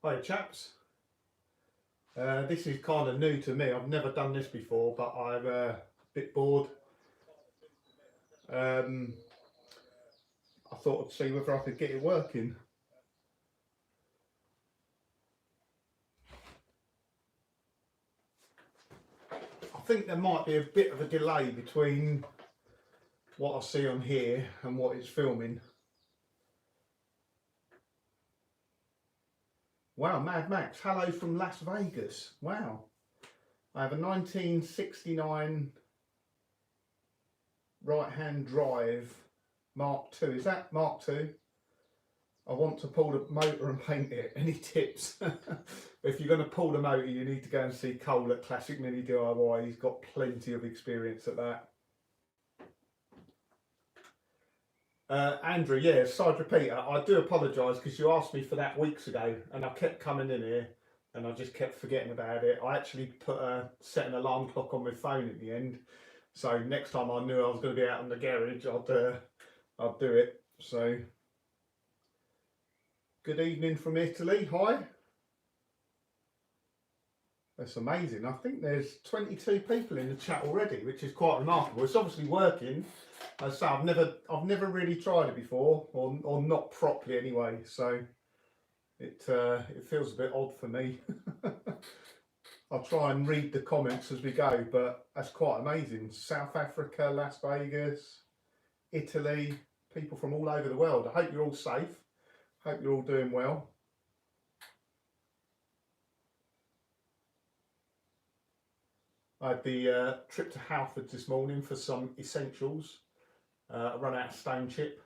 Hi chaps, this is kind of new to me. I've never done this before, but I'm a bit bored. I thought I'd see whether I could get it working. I think there might be a bit of a delay between what I see on here and what it's filming. Wow, Mad Max, hello from Las Vegas. Wow, I have a 1969 right-hand drive Mark II. Is that Mark II? I want to pull the motor and paint it. Any tips? If you're going to pull the motor, you need to go and see Cole at Classic Mini DIY. He's got plenty of experience at that. Andrew, yeah, side repeater. I do apologise because you asked me for that weeks ago, and I kept coming in here, and I just kept forgetting about it. I actually set an alarm clock on my phone at the end, so next time I knew I was going to be out in the garage, I'd do it. So. Good evening from Italy. Hi. That's amazing. I think there's 22 people in the chat already, which is quite remarkable. It's obviously working. As I say, I've never really tried it before, or not properly anyway. So it feels a bit odd for me. I'll try and read the comments as we go, but that's quite amazing. South Africa, Las Vegas, Italy, people from all over the world. I hope you're all safe. Hope you're all doing well. I had the trip to Halfords this morning for some essentials. I run out of stone chip.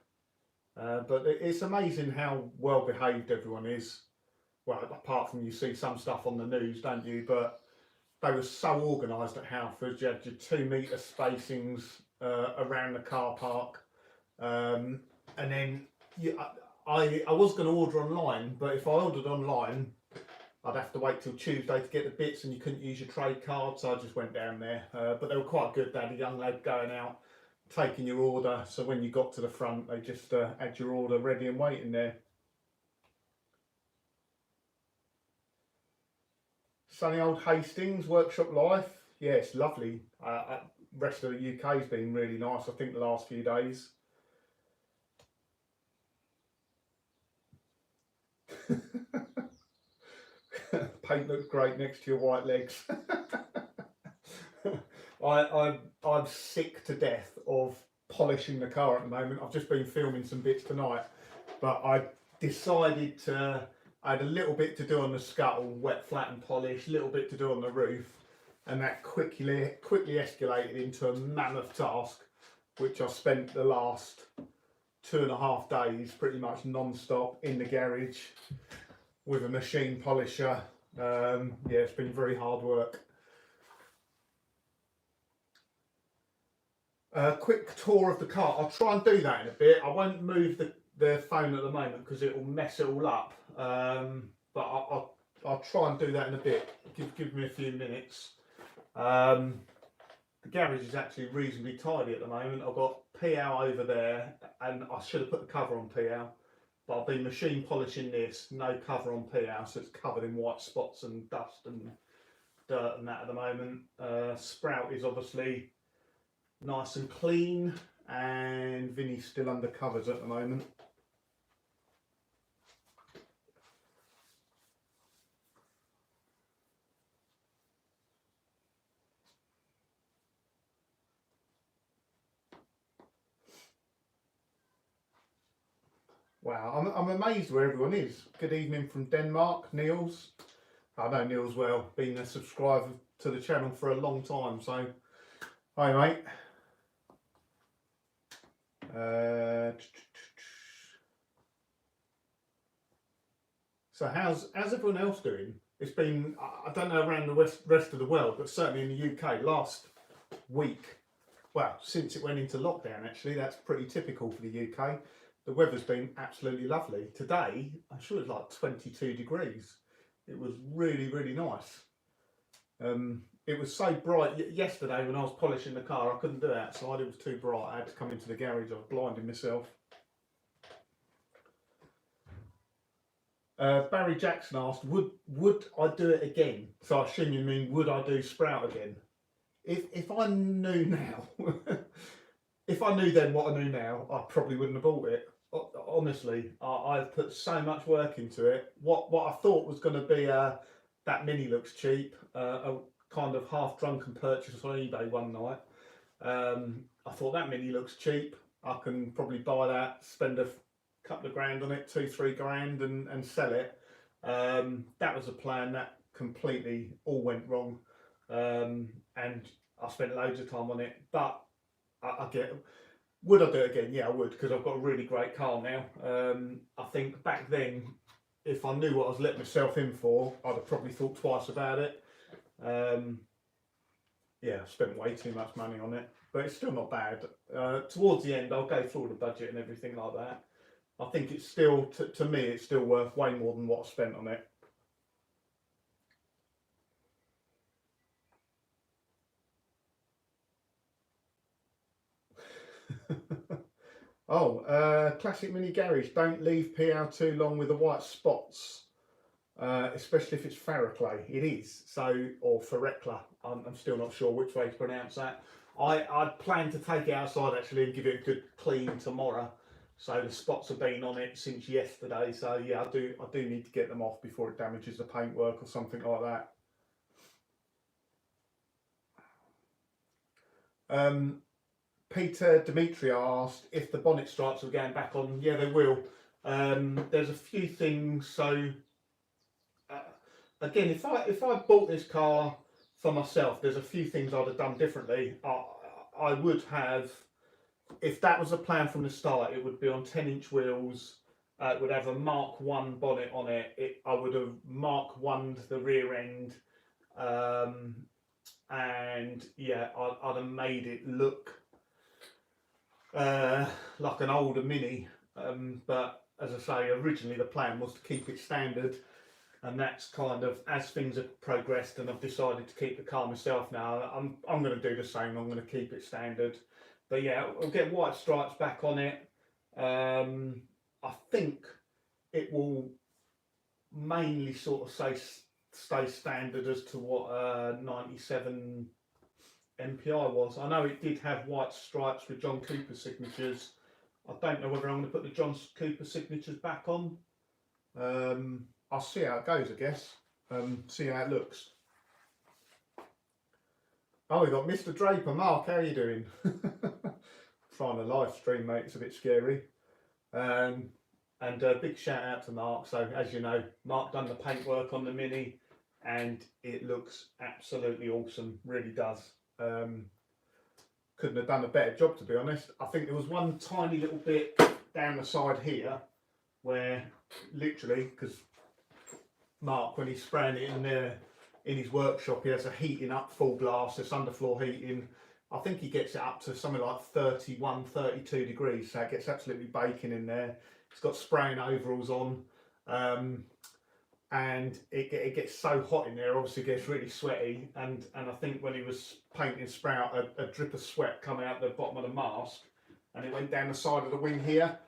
But it's amazing how well behaved everyone is. Well, apart from you see some stuff on the news, don't you? But they were so organised at Halfords. You had your 2 metre spacings around the car park. And then I was going to order online, but if I ordered online, I'd have to wait till Tuesday to get the bits, and you couldn't use your trade card, so I just went down there. But they were quite good. They had a young lad going out, taking your order, so when you got to the front, they just had your order ready and waiting there. Sunny old Hastings, workshop life. Yeah, it's lovely. Rest of the UK's been really nice, I think, the last few days. Paint looks great next to your white legs. I'm sick to death of polishing the car at the moment. I've just been filming some bits tonight, but I decided I had a little bit to do on the scuttle, wet, flat and polish, a little bit to do on the roof, and that quickly escalated into a mammoth task, which I spent the last 2.5 days pretty much non-stop in the garage with a machine polisher. Yeah, it's been very hard work. Quick tour of the car. I'll try and do that in a bit. I won't move the phone at the moment because it will mess it all up. But I'll try and do that in a bit. Give me a few minutes. The garage is actually reasonably tidy at the moment. I've got PL over there, and I should have put the cover on PL. But I've been machine polishing this, no cover on PL, so it's covered in white spots and dust and dirt and that at the moment. Sprout is obviously nice and clean, and Vinny's still under covers at the moment. Wow, I'm amazed where everyone is. Good evening from Denmark, Niels. I know Niels well, been a subscriber to the channel for a long time, so hi mate. So how's everyone else doing? It's been, I don't know around the rest of the world, but certainly in the UK last week, well, since it went into lockdown actually, that's pretty typical for the UK. The weather's been absolutely lovely. Today, I'm sure it was like 22 degrees. It was really, really nice. It was so bright yesterday when I was polishing the car, I couldn't do it outside, it was too bright. I had to come into the garage, I was blinding myself. Barry Jackson asked, would I do it again? So I assume you mean, would I do Sprout again? If I knew now, if I knew then what I knew now, I probably wouldn't have bought it. Honestly, I've put so much work into it. What I thought was going to be that Mini looks cheap, a kind of half drunken purchase on eBay one night. I thought that Mini looks cheap. I can probably buy that, spend a couple of grand on it, 2-3 grand, and sell it. That was a plan that completely all went wrong, and I spent loads of time on it. But I get, would I do it again? Yeah, I would, because I've got a really great car now. I think back then, if I knew what I was letting myself in for, I'd have probably thought twice about it. Yeah, I spent way too much money on it, but it's still not bad. Towards the end, I'll go through the budget and everything like that. I think it's still, to me, it's still worth way more than what I spent on it. Oh, classic Mini Garage. Don't leave PR too long with the white spots, especially if it's Ferroclay. It is, so, or Ferrecla. I'm still not sure which way to pronounce that. I plan to take it outside actually and give it a good clean tomorrow. So the spots have been on it since yesterday. So yeah, I do need to get them off before it damages the paintwork or something like that. Peter Dimitri asked if the bonnet stripes are going back on. Yeah, they will. There's a few things. So again, if I bought this car for myself, there's a few things I'd have done differently. I would have, if that was a plan from the start, it would be on 10-inch wheels. It would have a Mark 1 bonnet on it. I would have Mark 1'd the rear end, and yeah, I'd have made it look like an older Mini. But as I say, originally the plan was to keep it standard. And that's kind of, as things have progressed and I've decided to keep the car myself now, I'm going to do the same. I'm going to keep it standard. But yeah, I'll get white stripes back on it. I think it will mainly sort of stay standard as to what 97 MPI was. I know it did have white stripes with John Cooper signatures. I don't know whether I'm going to put the John Cooper signatures back on. I'll see how it goes, I guess. See how it looks. Oh, we got Mr. Draper. Mark, how are you doing? Trying to live stream, mate. It's a bit scary. And a big shout out to Mark. So, as you know, Mark done the paintwork on the Mini, and it looks absolutely awesome. Really does. Couldn't have done a better job, to be honest. I think there was one tiny little bit down the side here where literally, because Mark, when he's spraying it in there in his workshop, he has a heating up full blast, it's underfloor heating. I think he gets it up to something like 31, 32 degrees, so it gets absolutely baking in there. He's got spraying overalls on, and it gets so hot in there, obviously gets really sweaty, and I think when he was painting Sprout, a drip of sweat come out the bottom of the mask, and it went down the side of the wing here.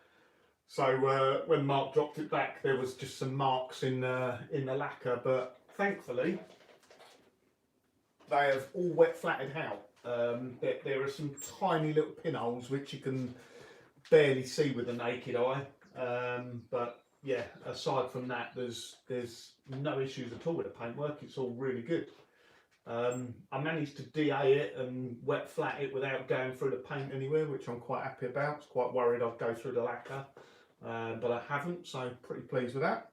So when Mark dropped it back, there was just some marks in the lacquer, but thankfully they have all wet flatted out. There are some tiny little pinholes which you can barely see with the naked eye, but yeah, aside from that, there's no issues at all with the paintwork. It's all really good. I managed to DA it and wet flat it without going through the paint anywhere, which I'm quite happy about. I was quite worried I'd go through the lacquer, but I haven't, so pretty pleased with that.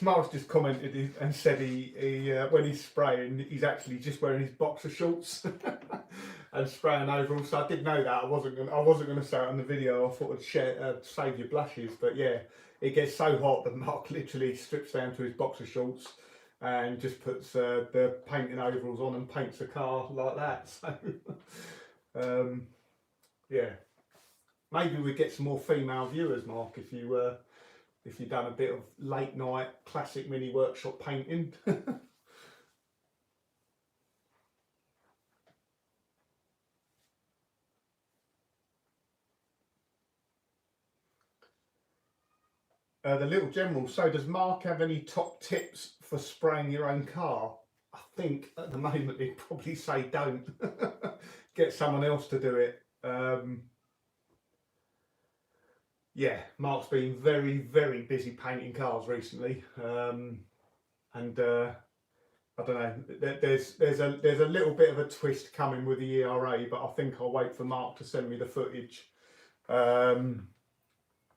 Mark's just commented and said he when he's spraying, he's actually just wearing his boxer shorts and spraying overalls. So I did know that. I wasn't going to say it on the video. I thought I'd save your blushes, but yeah, it gets so hot that Mark literally strips down to his boxer shorts and just puts the painting overalls on and paints the car like that. So yeah, maybe we get some more female viewers, Mark, if if you've done a bit of late night classic mini workshop painting. The little general, so does Mark have any top tips for spraying your own car? I think at the moment he'd probably say don't. Get someone else to do it. Yeah, Mark's been very, very busy painting cars recently, and I don't know. There's a little bit of a twist coming with the ERA, but I think I'll wait for Mark to send me the footage.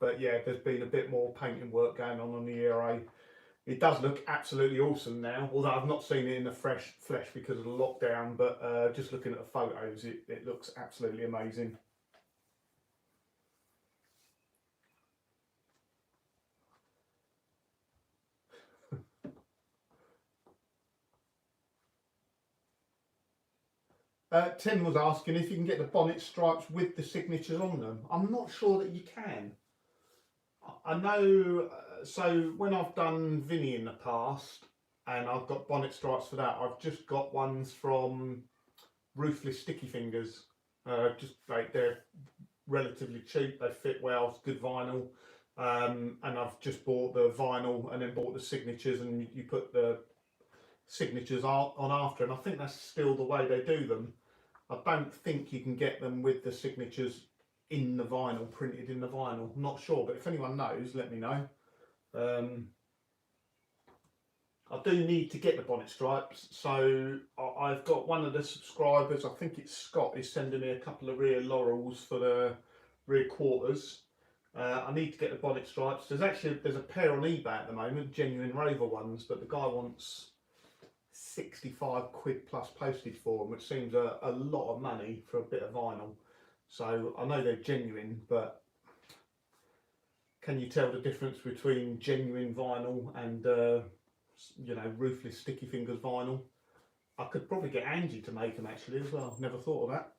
But yeah, there's been a bit more painting work going on the ERA. It does look absolutely awesome now, although I've not seen it in the flesh because of the lockdown. But just looking at the photos, it looks absolutely amazing. Tim was asking if you can get the bonnet stripes with the signatures on them. I'm not sure that you can. I know, so when I've done Vinny in the past, and I've got bonnet stripes for that, I've just got ones from Ruthless Sticky Fingers. Just like they're relatively cheap, they fit well, it's good vinyl. And I've just bought the vinyl and then bought the signatures, and you put the signatures on after, and I think that's still the way they do them. I don't think you can get them with the signatures in the vinyl, printed in the vinyl. I'm not sure, but if anyone knows, let me know. I do need to get the bonnet stripes, so I've got one of the subscribers, I think it's Scott, is sending me a couple of rear laurels for the rear quarters. I need to get the bonnet stripes. There's a pair on eBay at the moment, genuine Rover ones, but the guy wants 65 quid plus postage for them, which seems a lot of money for a bit of vinyl. So I know they're genuine, but can you tell the difference between genuine vinyl and you know, Ruthless Sticky Fingers vinyl? I could probably get Angie to make them actually as well. Never thought of that.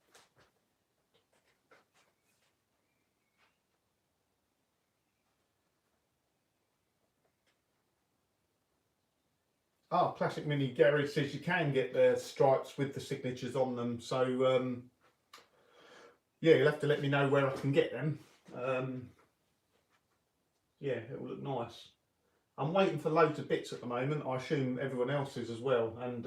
Oh, Classic Mini Gary says you can get the stripes with the signatures on them. So yeah, you'll have to let me know where I can get them. Yeah, it will look nice. I'm waiting for loads of bits at the moment. I assume everyone else is as well. And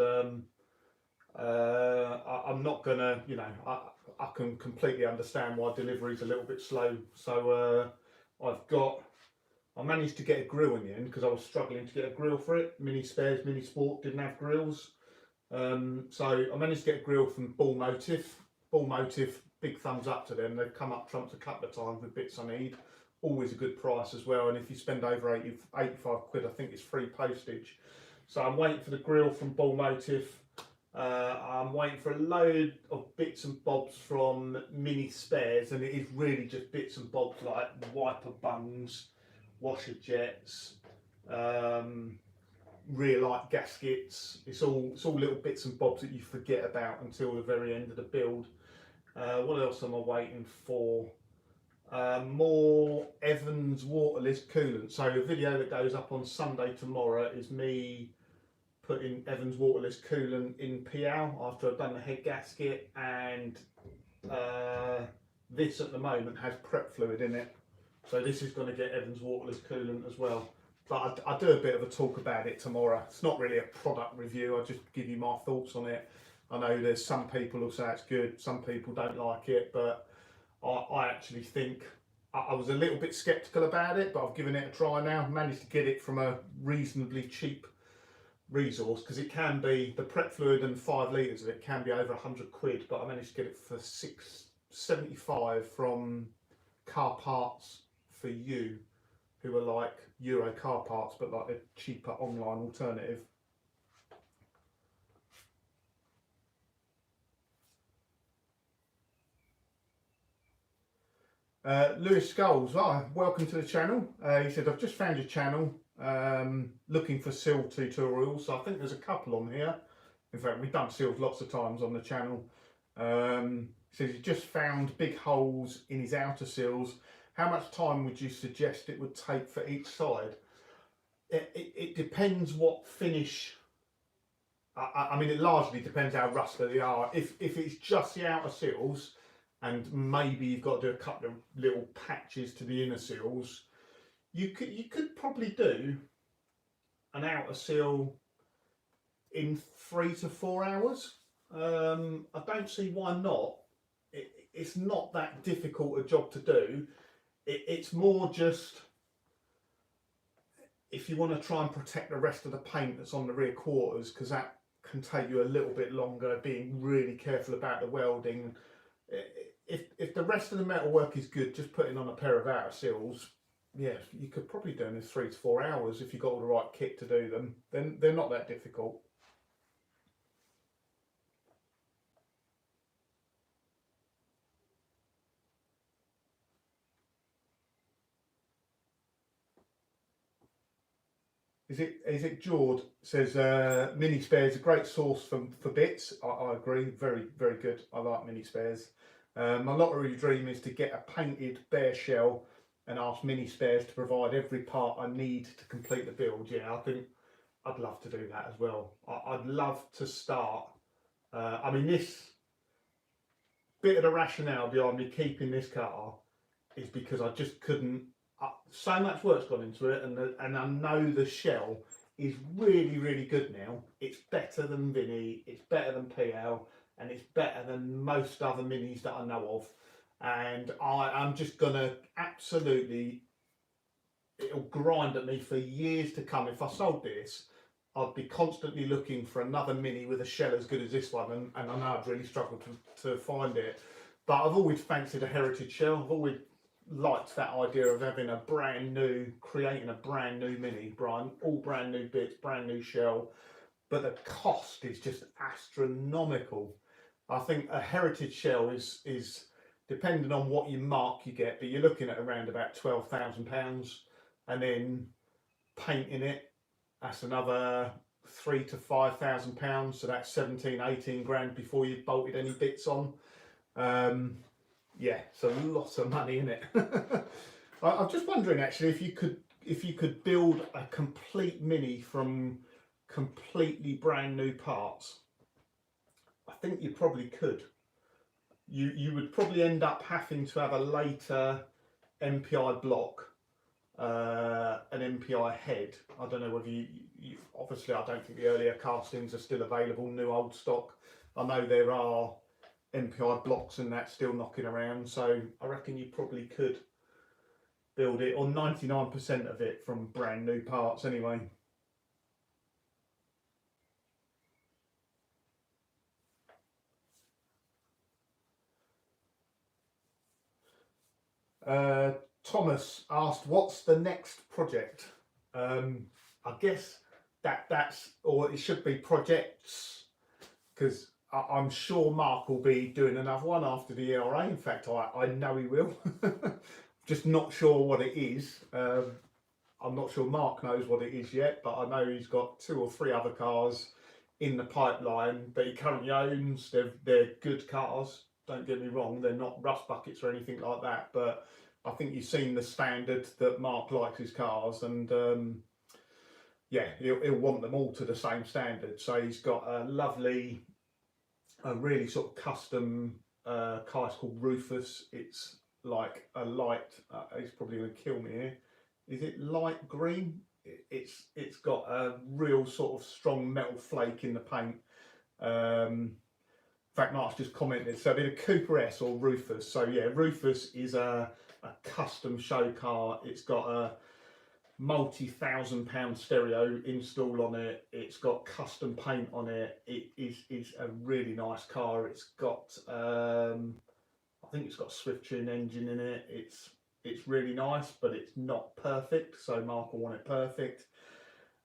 I'm not gonna, you know, I can completely understand why delivery's a little bit slow. So I managed to get a grill in the end because I was struggling to get a grill for it. Mini Spares, Mini Sport didn't have grills. So I managed to get a grill from Ball Motive. Ball Motive, big thumbs up to them. They've come up trumps a couple of times with bits I need. Always a good price as well. And if you spend over 85 quid, I think it's free postage. So I'm waiting for the grill from Ball Motive. I'm waiting for a load of bits and bobs from Mini Spares, and it is really just bits and bobs like wiper bungs, washer jets, rear light gaskets. It's all little bits and bobs that you forget about until the very end of the build. What else am I waiting for? More Evans waterless coolant. So a video that goes up on Sunday tomorrow is me putting Evans waterless coolant in PL after I've done the head gasket, and this at the moment has prep fluid in it. So this is going to get Evans waterless coolant as well. But I do a bit of a talk about it tomorrow. It's not really a product review, I just give you my thoughts on it. I know there's some people who say it's good, some people don't like it, but I actually think, I was a little bit sceptical about it, but I've given it a try now. Managed to get it from a reasonably cheap resource, because it can be, the prep fluid and 5 litres of it can be over 100 quid, but I managed to get it for £6.75 from Car Parts For You, who are like Euro car parts but like a cheaper online alternative. Lewis Skulls, welcome to the channel. He said, I've just found your channel, looking for seal tutorials. So I think there's a couple on here. In fact, we've done seals lots of times on the channel. He says he just found big holes in his outer seals. how much time would you suggest it would take for each side? It depends what finish. I mean, it largely depends how rusty they are. If it's just the outer seals, and maybe you've got to do a couple of little patches to the inner seals, you could probably do an outer seal in 3 to 4 hours. I don't see why not. It's not that difficult a job to do. It's more just if you want to try and protect the rest of the paint that's on the rear quarters, because that can take you a little bit longer, being really careful about the welding. If the rest of the metal work is good, just putting on a pair of outer seals, yeah, you could probably do them in 3 to 4 hours if you've got all the right kit to do them. Then they're not that difficult. Is it Jord says mini spares a great source for bits. I agree, very good. I like mini spares. My lottery dream is to get a painted bare shell and ask mini spares to provide every part I need to complete the build. Yeah, I think I'd love to do that as well. I'd love to start. I mean, this bit of the rationale behind me keeping this car is because I just couldn't. So much work's gone into it, and I know the shell is really good now. It's better than Vinny, it's better than PL, and it's better than most other minis that I know of. And I'm just gonna absolutely, it'll grind at me for years to come. If I sold this, I'd be constantly looking for another mini with a shell as good as this one, and I know I'd really struggle to find it. But I've always fancied a heritage shell. I've always liked that idea of having creating a brand new mini, Brian, all brand new bits, brand new shell, but the cost is just astronomical. I think a heritage shell is depending on what you mark you get, but you're looking at around about £12,000, and then painting it, that's another £3,000 to £5,000, so that's 17, 18 grand before you've bolted any bits on. Yeah, it's a lot of money in it. I'm just wondering actually if you could build a complete mini from completely brand new parts. I think you probably could. You would probably end up having to have a later MPI block, an MPI head. I don't know whether you obviously I don't think the earlier castings are still available, new old stock. I know there are MPI blocks and that still knocking around, so I reckon you probably could build it, or 99% of it from brand new parts anyway. Thomas asked, "What's the next project?" I guess that's, or it should be projects, because I'm sure Mark will be doing another one after the ERA. In fact, I know he will. Just not sure what it is. I'm not sure Mark knows what it is yet, but I know he's got 2 or 3 other cars in the pipeline that he currently owns. They're good cars, don't get me wrong, they're not rust buckets or anything like that, but I think you've seen the standard that Mark likes his cars, and yeah, he'll want them all to the same standard. So he's got a really sort of custom car. It's called Rufus. It's like a light, he's probably going to kill me here. Is it light green? It's got a real sort of strong metal flake in the paint. In fact, Mark's just commented, so it'd be a Cooper S or Rufus. So yeah, Rufus is a custom show car. It's got a multi-thousand-pound stereo installed on it. It's got custom paint on it. It is a really nice car. It's got I think it's got a Swift Tune engine in it. It's really nice, but it's not perfect, so Mark will want it perfect.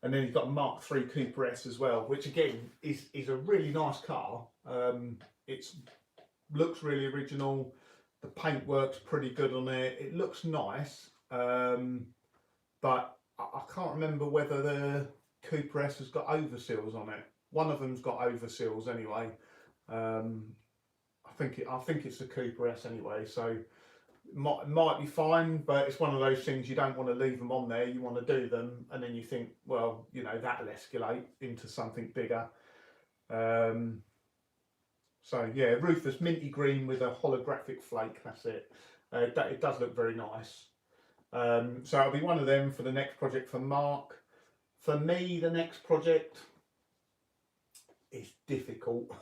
And then you've got a Mark III Cooper S as well, which again is a really nice car. It looks really original. The paint works pretty good on it. It looks nice, but I can't remember whether the Cooper S has got overseals on it. One of them's got overseals anyway. I think it's the Cooper S anyway. So might be fine, but it's one of those things you don't want to leave them on there. You want to do them, and then you think, well, you know, that'll escalate into something bigger. So yeah, Rufus minty green with a holographic flake. That's it. It does look very nice. So it'll be one of them for the next project for Mark. For me, the next project is difficult.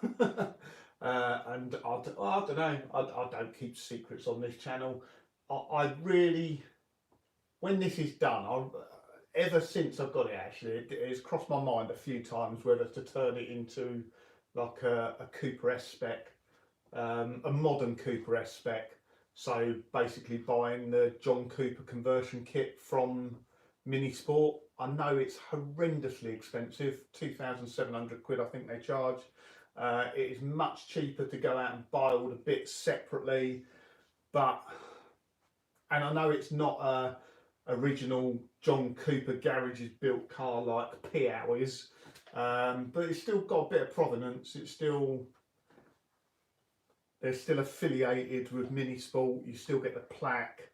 And I don't know. I don't keep secrets on this channel. I really, when this is done, ever since I've got it, actually, it's crossed my mind a few times whether to turn it into like a Cooper S spec, a modern Cooper S spec. So basically buying the John Cooper conversion kit from Mini Sport. I know it's horrendously expensive, 2,700 quid I think they charge. It is much cheaper to go out and buy all the bits separately, and I know it's not a original John Cooper garages built car like P-Hour is, but it's still got a bit of provenance. They're still affiliated with Mini Sport. You still get the plaque.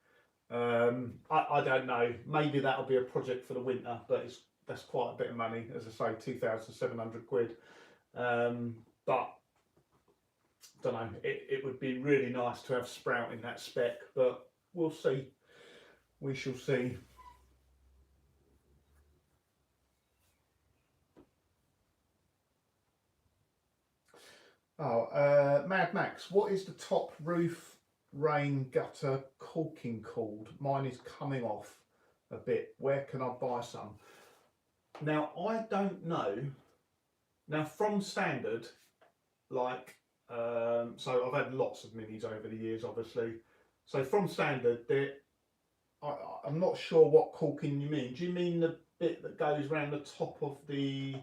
I don't know. Maybe that'll be a project for the winter, but that's quite a bit of money. As I say, 2,700 quid. But don't know. It would be really nice to have Sprout in that spec, but we'll see. We shall see. Oh, Mad Max, what is the top roof rain gutter caulking called? Mine is coming off a bit. Where can I buy some? Now, I don't know. Now, from standard, like, so I've had lots of minis over the years, obviously. So from standard, I'm not sure what caulking you mean. Do you mean the bit that goes around the top of the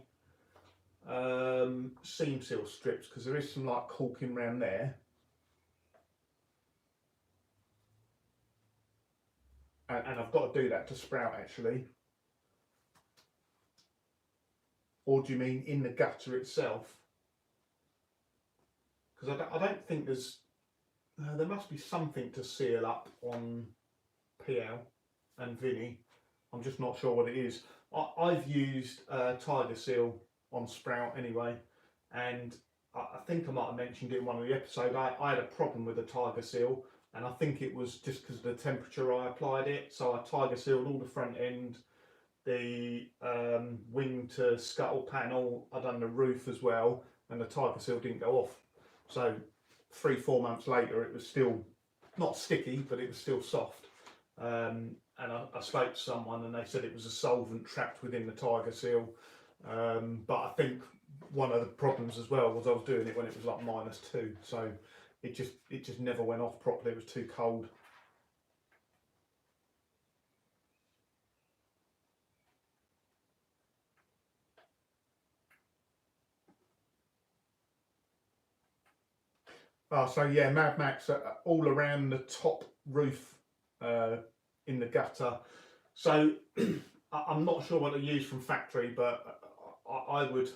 seam seal strips? Because there is some like caulking around there. And I've got to do that to Sprout actually. Or do you mean in the gutter itself? Because I don't think there must be something to seal up on PL and Vinny. I'm just not sure what it is. I've used Tiger Seal on Sprout anyway, and I think I might have mentioned it in one of the episodes. I had a problem with the Tiger Seal, and I think it was just because of the temperature I applied it. So I Tiger Sealed all the front end, the wing to scuttle panel. I done the roof as well, and the Tiger Seal didn't go off. So 3-4 months later, it was still not sticky, but it was still soft. And I spoke to someone and they said it was a solvent trapped within the Tiger Seal. But I think one of the problems as well was I was doing it when it was like -2, so it just never went off properly. It was too cold. Oh, so yeah, Mad Max all around the top roof in the gutter. So I'm not sure what they use from factory, but I would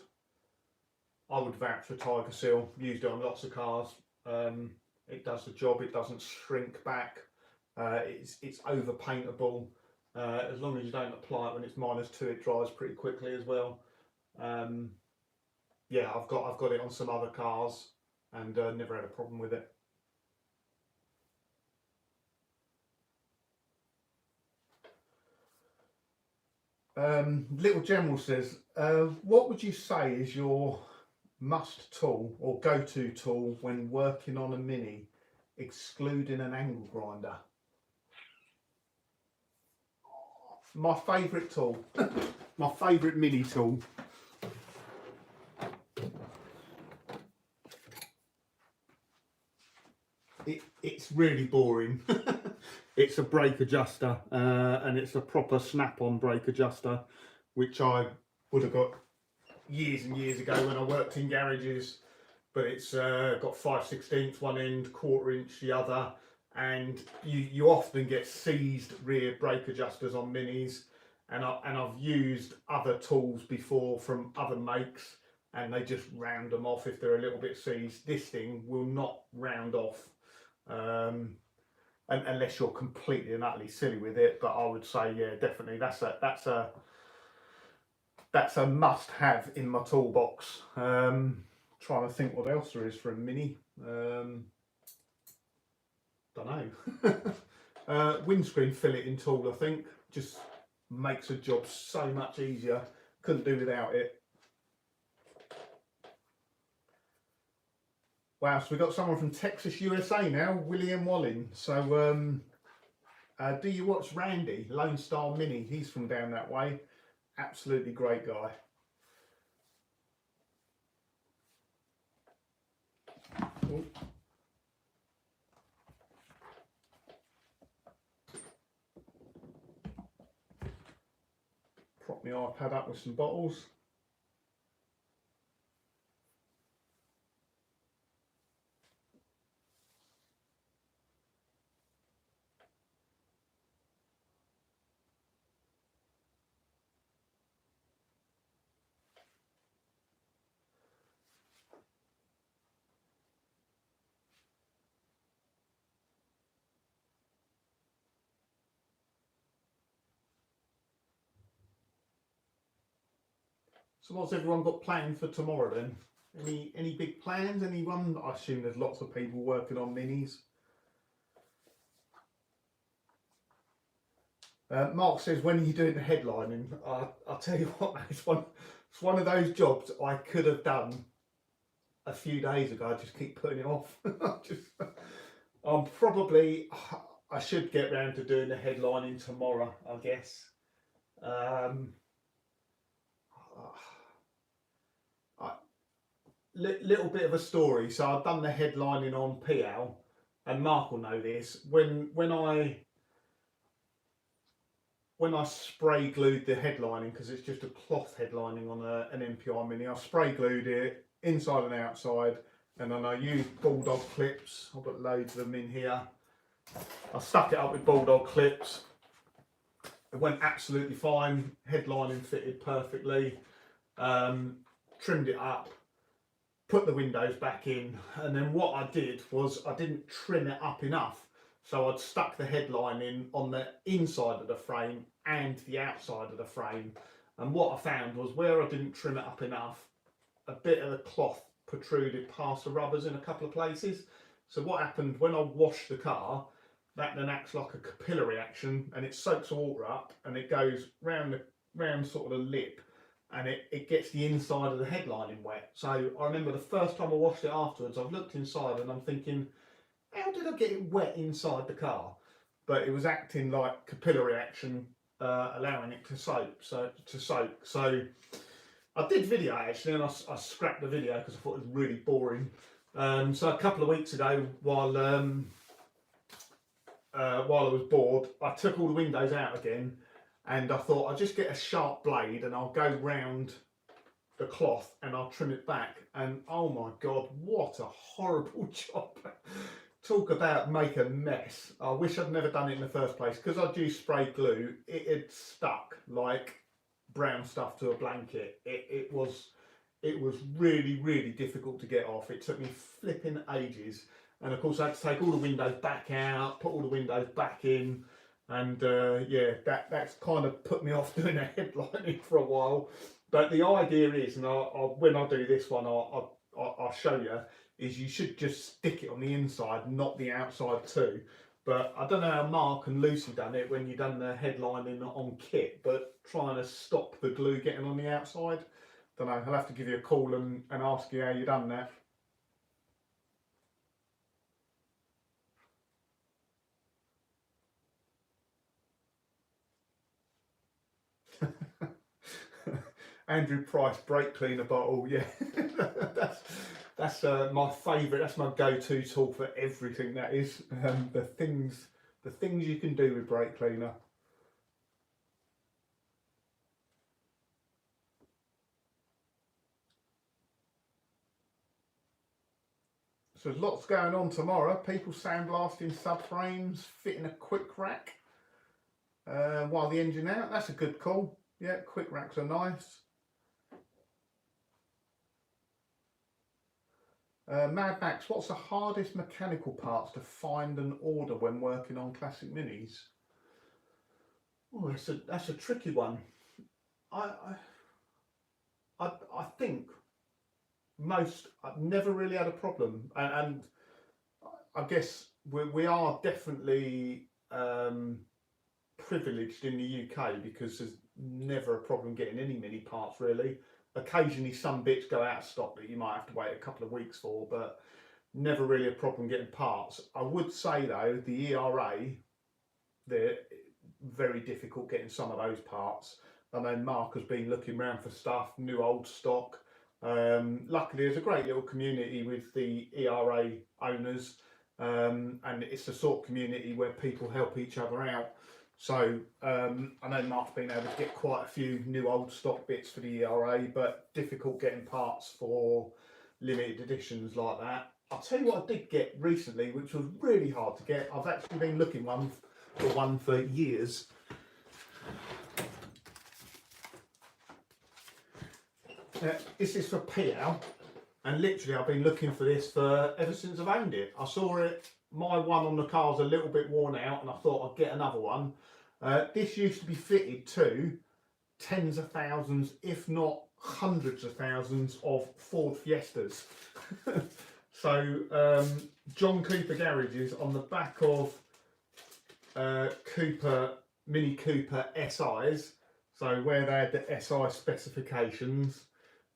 vouch for Tiger Seal. Used it on lots of cars. It does the job. It doesn't shrink back. It's over paintable. As long as you don't apply it when it's -2, it dries pretty quickly as well. Yeah, I've got it on some other cars and never had a problem with it. Little General says, what would you say is your must tool or go-to tool when working on a Mini, excluding an angle grinder? My favourite tool, my favourite Mini tool. It's really boring. It's a brake adjuster, and it's a proper snap-on brake adjuster, which I would have got years and years ago when I worked in garages. But it's got 5/16 one end, 1/4 inch the other, and you often get seized rear brake adjusters on Minis. And I've used other tools before from other makes, and they just round them off if they're a little bit seized. This thing will not round off. unless you're completely and utterly silly with it. But I would say, yeah, definitely that's a must-have in my toolbox. Trying to think what else there is for a mini. Don't know. Windscreen filleting tool, I think, just makes a job so much easier. Couldn't do without it. Wow, so we've got someone from Texas, USA now, William Wallin. So, do you watch Randy, Lone Star Mini? He's from down that way. Absolutely great guy. Oh. Prop my iPad up with some bottles. So what's everyone got planned for tomorrow then? Any big plans? Anyone? I assume there's lots of people working on minis. Mark says, when are you doing the headlining? I'll tell you what, it's one of those jobs I could have done a few days ago. I just keep putting it off. I should get round to doing the headlining tomorrow, I guess. Little bit of a story. So I've done the headlining on PL, and Mark will know this. When I spray glued the headlining, because it's just a cloth headlining on an MPI Mini, I spray glued it inside and outside, and then I used bulldog clips. I've got loads of them in here. I stuck it up with bulldog clips. It went absolutely fine. Headlining fitted perfectly. Trimmed it up, put the windows back in, and then what I did was I didn't trim it up enough. So I'd stuck the headlining on the inside of the frame and the outside of the frame. And what I found was where I didn't trim it up enough, a bit of the cloth protruded past the rubbers in a couple of places. So what happened when I washed the car, that then acts like a capillary action, and it soaks the water up and it goes round sort of the lip, and it gets the inside of the headlining wet. So I remember the first time I washed it afterwards, I've looked inside and I'm thinking, how did I get it wet inside the car? But it was acting like capillary action, allowing it to soak. So I did video actually, and I scrapped the video because I thought it was really boring. So a couple of weeks ago, while I was bored, I took all the windows out again, and I thought I'll just get a sharp blade and I'll go round the cloth and I'll trim it back. And oh my God, what a horrible job. Talk about make a mess. I wish I'd never done it in the first place. Because I'd used spray glue, it had stuck like brown stuff to a blanket. It was really, really difficult to get off. It took me flipping ages. And of course I had to take all the windows back out, put all the windows back in. And yeah, that's kind of put me off doing a headlining for a while. But the idea is, and when I do this one, I'll show you, is you should just stick it on the inside, not the outside too. But I don't know how Mark and Lucy done it when you done the headlining on kit, but trying to stop the glue getting on the outside. Don't know, I'll have to give you a call and ask you how you done that. Andrew Price brake cleaner bottle, yeah. that's my favourite. That's my go-to tool for everything. That is the things you can do with brake cleaner. So there's lots going on tomorrow. People sandblasting subframes, fitting a quick rack while the engine out. That's a good call. Yeah, quick racks are nice. Mad Max, what's the hardest mechanical parts to find and order when working on classic minis? Oh, that's a tricky one. I I think I've never really had a problem, and I guess we are definitely privileged in the UK because there's never a problem getting any mini parts really. Occasionally, some bits go out of stock that you might have to wait a couple of weeks for, but never really a problem getting parts. I would say though, the ERA, they're very difficult getting some of those parts. I know Mark has been looking around for stuff, new old stock. Luckily, there's a great little community with the ERA owners, and it's the sort of community where people help each other out. So I know Mark's been able to get quite a few new old stock bits for the ERA, but difficult getting parts for limited editions like that. I'll tell you what I did get recently, which was really hard to get. I've actually been looking for one for years. This is for PL, and literally I've been looking for this for ever since I've owned it. I saw it, my one on the car's a little bit worn out, and I thought I'd get another one. This used to be fitted to tens of thousands, if not hundreds of thousands of Ford Fiestas. So John Cooper garages on the back of Mini Cooper SIs, so where they had the SI specifications,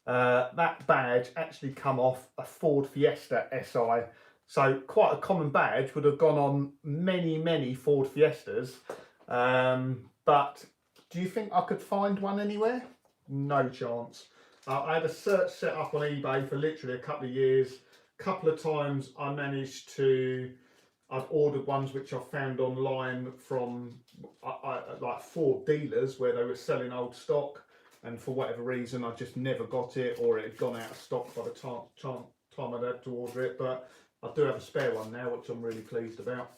that badge actually come off a Ford Fiesta SI. So quite a common badge, would have gone on many Ford Fiestas. But do you think I could find one anywhere? No chance. I had a search set up on eBay for literally a couple of years. Couple of times I managed to, I've ordered ones which I found online from like Ford dealers where they were selling old stock, and for whatever reason I just never got it, or it had gone out of stock by the time I'd had to order it. But I do have a spare one now, which I'm really pleased about.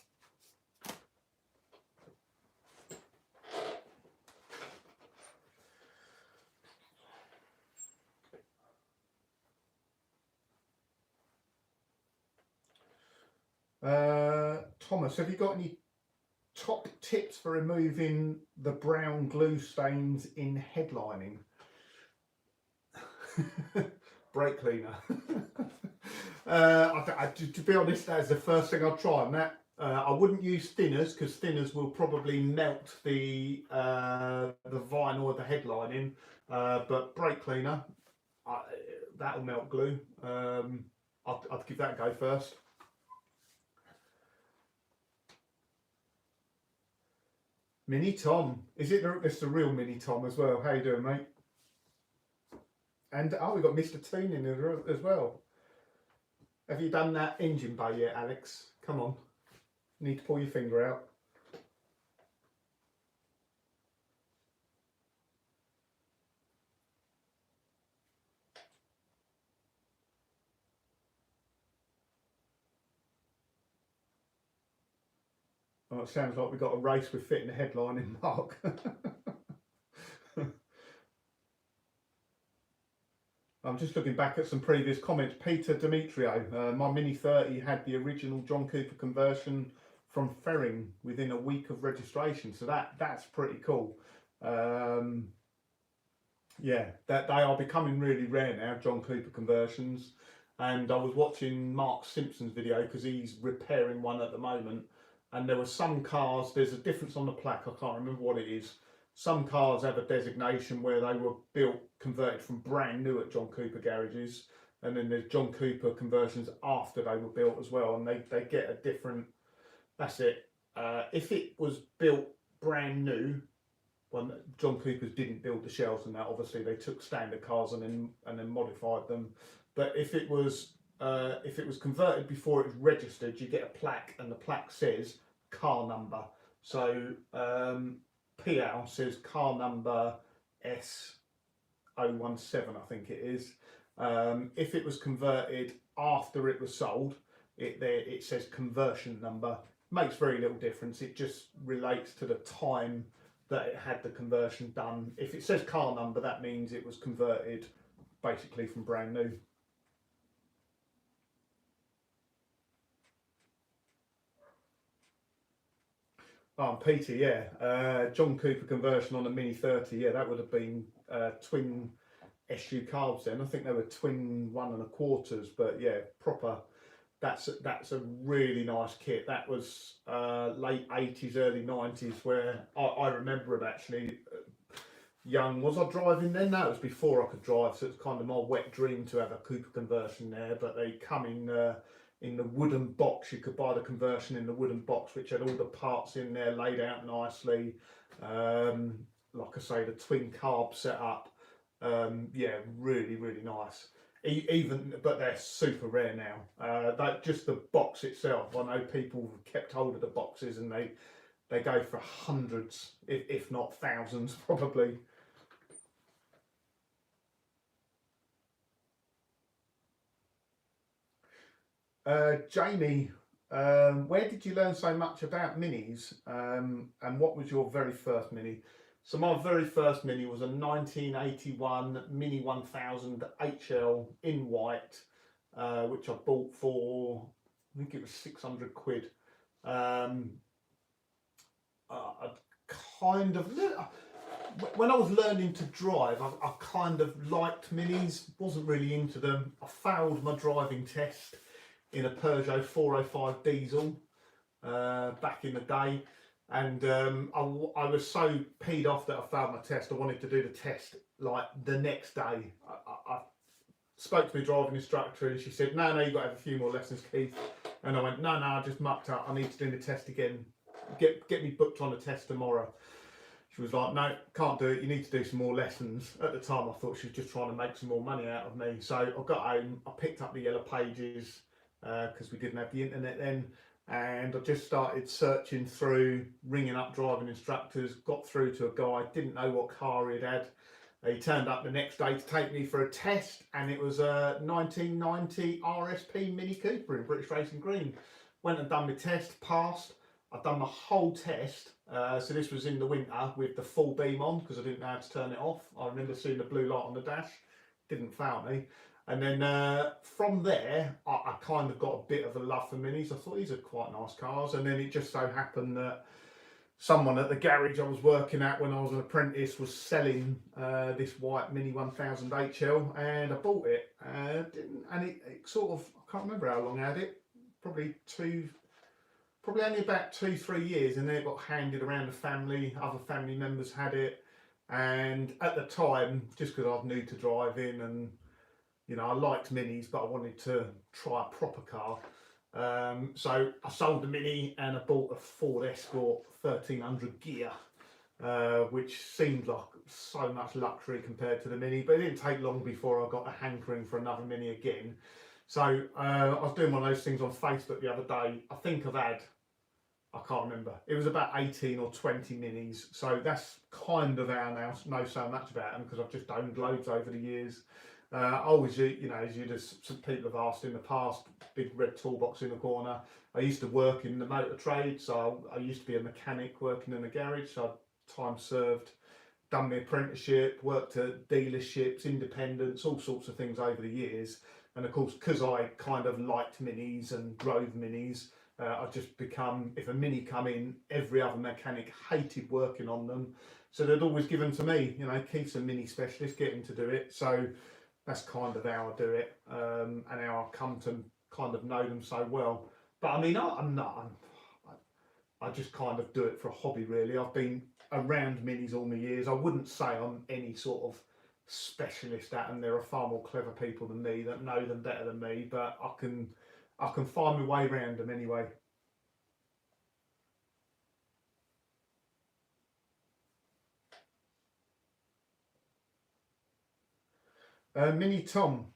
Thomas, have you got any top tips for removing the brown glue stains in headlining? Brake cleaner. To be honest, that's the first thing I'll try on that. I wouldn't use thinners because thinners will probably melt the vinyl of the headlining, but brake cleaner, that'll melt glue. I'd give that a go first. Mini Tom, is it? It's the real Mini Tom as well. How you doing, mate? And oh, we've got Mr. Toon in as well. Have you done that engine bay yet, Alex? Come on, need to pull your finger out. Oh, it sounds like we've got a race with fitting the headline in, Mark. I'm just looking back at some previous comments. Peter Demetrio, my Mini 30 had the original John Cooper conversion from Ferring within a week of registration, so that's pretty cool. Yeah, that they are becoming really rare now, John Cooper conversions. And I was watching Mark Simpson's video because he's repairing one at the moment, and there were some cars, there's a difference on the plaque, I can't remember what it is. Some cars have a designation where they were built, converted from brand new at John Cooper garages, and then there's John Cooper conversions after they were built as well, and they get a different, that's it. If it was built brand new, well, John Cooper's didn't build the shells and that, obviously they took standard cars and then modified them. But if it was converted before it was registered, you get a plaque, and the plaque says car number. So PL says car number S017, I think it is. If it was converted after it was sold, it says conversion number. Makes very little difference. It just relates to the time that it had the conversion done. If it says car number, that means it was converted basically from brand new. Oh, Peter, yeah. John Cooper conversion on a Mini 30, yeah, that would have been twin SU carbs then. I think they were twin 1 1/4s, but yeah, proper. That's a really nice kit. That was late 80s, early 90s, where I remember it actually. Young, was I driving then? No, it was before I could drive, so it's kind of my wet dream to have a Cooper conversion there. But they come in the wooden box. You could buy the conversion in the wooden box, which had all the parts in there laid out nicely. Um, like I say, the twin carb setup. Yeah, really, really nice. Even, but they're super rare now. That just the box itself. I know people have kept hold of the boxes, and they go for hundreds, if not thousands, probably. Jamie, where did you learn so much about minis? And what was your very first mini? So my very first mini was a 1981 Mini 1000 HL in white, which I bought for, I think it was 600 quid. Um, I kind of, when I was learning to drive, I kind of liked minis, wasn't really into them. I failed my driving test in a Peugeot 405 diesel back in the day, and I was so peed off that I failed my test. I wanted to do the test like the next day. I spoke to my driving instructor, and she said, "No, you've got to have a few more lessons, Keith." And I went, "No, I just mucked up. I need to do the test again. Get me booked on a test tomorrow." She was like, "No, can't do it. You need to do some more lessons." At the time, I thought she was just trying to make some more money out of me. So I got home, I picked up the Yellow Pages because we didn't have the internet then, and I just started searching through, ringing up driving instructors. Got through to a guy, didn't know what car he'd had. He turned up the next day to take me for a test, and it was a 1990 RSP Mini Cooper in British Racing Green. Went and done my test, passed. I'd done the whole test, so this was in the winter with the full beam on because I didn't know how to turn it off. I remember seeing the blue light on the dash, didn't fail me. And then from there, I kind of got a bit of a love for minis. I thought these are quite nice cars, and then it just so happened that someone at the garage I was working at when I was an apprentice was selling this white Mini 1000 HL, and I bought it. And it sort of, I can't remember how long I had it, probably probably only about 2 3 years, and then it got handed around the family. Other family members had it, and at the time, just because I was new to driving, and I liked minis, but I wanted to try a proper car. So I sold the Mini and I bought a Ford Escort 1300 gear, which seemed like so much luxury compared to the Mini. But it didn't take long before I got a hankering for another Mini again. So I was doing one of those things on Facebook the other day. I think I've had, I can't remember, it was about 18 or 20 minis. So that's kind of how I now know so much about them, because I've just owned loads over the years. I always, as you just, some people have asked in the past, big red toolbox in the corner. I used to work in the motor trade, so I used to be a mechanic working in a garage. So I'd time served, done my apprenticeship, worked at dealerships, independents, all sorts of things over the years. And of course, because I kind of liked minis and drove minis, I've just become, if a mini come in, every other mechanic hated working on them. So they'd always give them to me, Keith's a mini specialist, get him to do it. So that's kind of how I do it, and how I've come to kind of know them so well. But I mean, I'm not, I just kind of do it for a hobby, really. I've been around minis all my years. I wouldn't say I'm any sort of specialist at them. There are far more clever people than me that know them better than me, but I can find my way around them anyway. Mini Tom,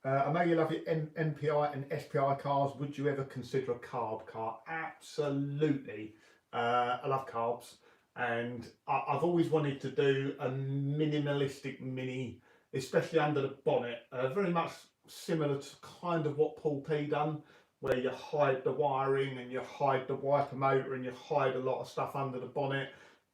I know you love your MPI and SPI cars. Would you ever consider a carb car? Absolutely. I love carbs, and I've always wanted to do a minimalistic mini, especially under the bonnet. Very much similar to kind of what Paul P done, where you hide the wiring and you hide the wiper motor and you hide a lot of stuff under the bonnet.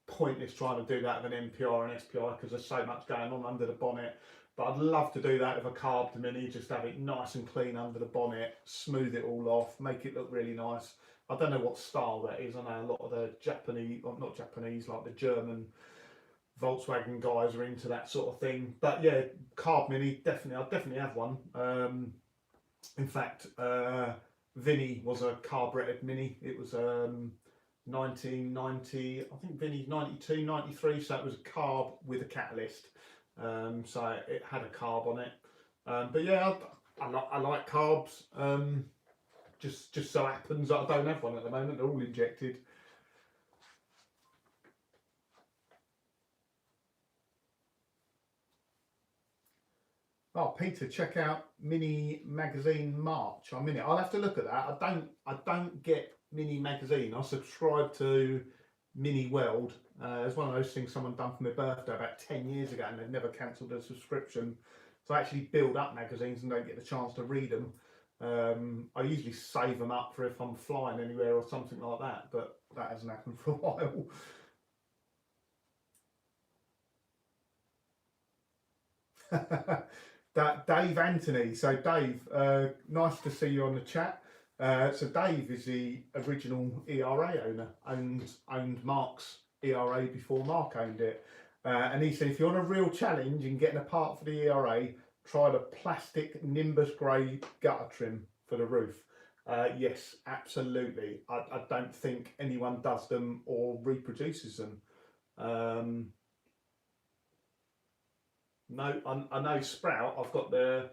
Pointless trying to do that with an MPR and SPI because there's so much going on under the bonnet. But I'd love to do that with a carbed Mini, just have it nice and clean under the bonnet, smooth it all off, make it look really nice. I don't know what style that is. I know a lot of the Japanese, or not Japanese, like the German Volkswagen guys are into that sort of thing. But yeah, carb Mini, definitely, I'd definitely have one. In fact, Vinny was a carburetted Mini. It was 1990, I think Vinny's 92, 93, so it was a carb with a catalyst. So it had a carb on it. But yeah, I like carbs. Just so happens that I don't have one at the moment. They're all injected. Oh, Peter, check out Mini Magazine March. I'm in it. I'll have to look at that. I don't get Mini Magazine. I subscribe to Mini World. It's one of those things someone done for my birthday about 10 years ago, and they've never cancelled a subscription. So I actually build up magazines and don't get the chance to read them. I usually save them up for if I'm flying anywhere or something like that, but that hasn't happened for a while. Dave Anthony. So Dave, nice to see you on the chat. So Dave is the original ERA owner, owned Mark's ERA before Mark owned it. And he said if you want a real challenge in getting a part for the ERA, try the plastic Nimbus Grey gutter trim for the roof. Yes, absolutely. I don't think anyone does them or reproduces them. No, I know Sprout. I've got the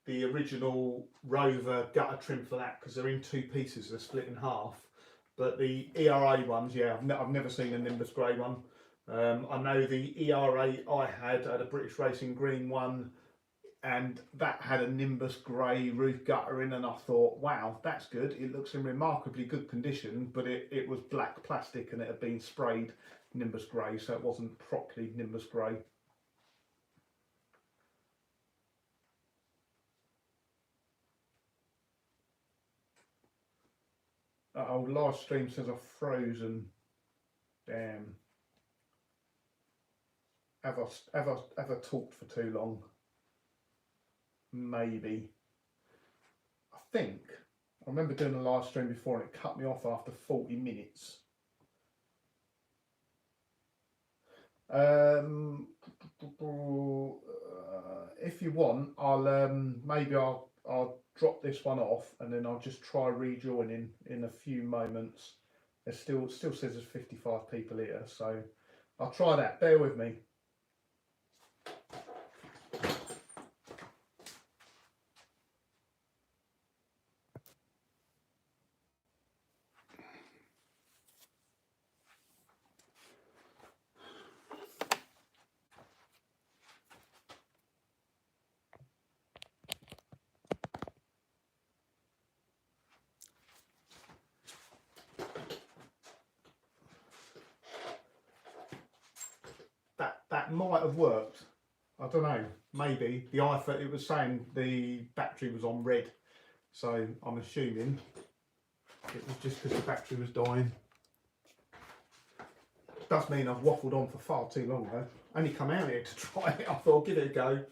original Rover gutter trim for that because they're in two pieces. They're split in half. But the ERA ones, yeah, I've never seen a Nimbus Grey one. I know the ERA I had a British Racing Green one, and that had a Nimbus Grey roof guttering, and I thought, wow, that's good. It looks in remarkably good condition, but it was black plastic and it had been sprayed Nimbus Grey, so it wasn't properly Nimbus Grey. Oh, live stream says I've frozen. Damn. Have I talked for too long? Maybe. I think I remember doing a live stream before and it cut me off after 40 minutes. If you want, I'll drop this one off and then I'll just try rejoining in a few moments. It still says there's 55 people here, so I'll try that. Bear with me. That might have worked. I don't know. Maybe the iPhone. It was saying the battery was on red, so I'm assuming it was just because the battery was dying. Does mean I've waffled on for far too long though. Only come out here to try it. I thought I'd give it a go.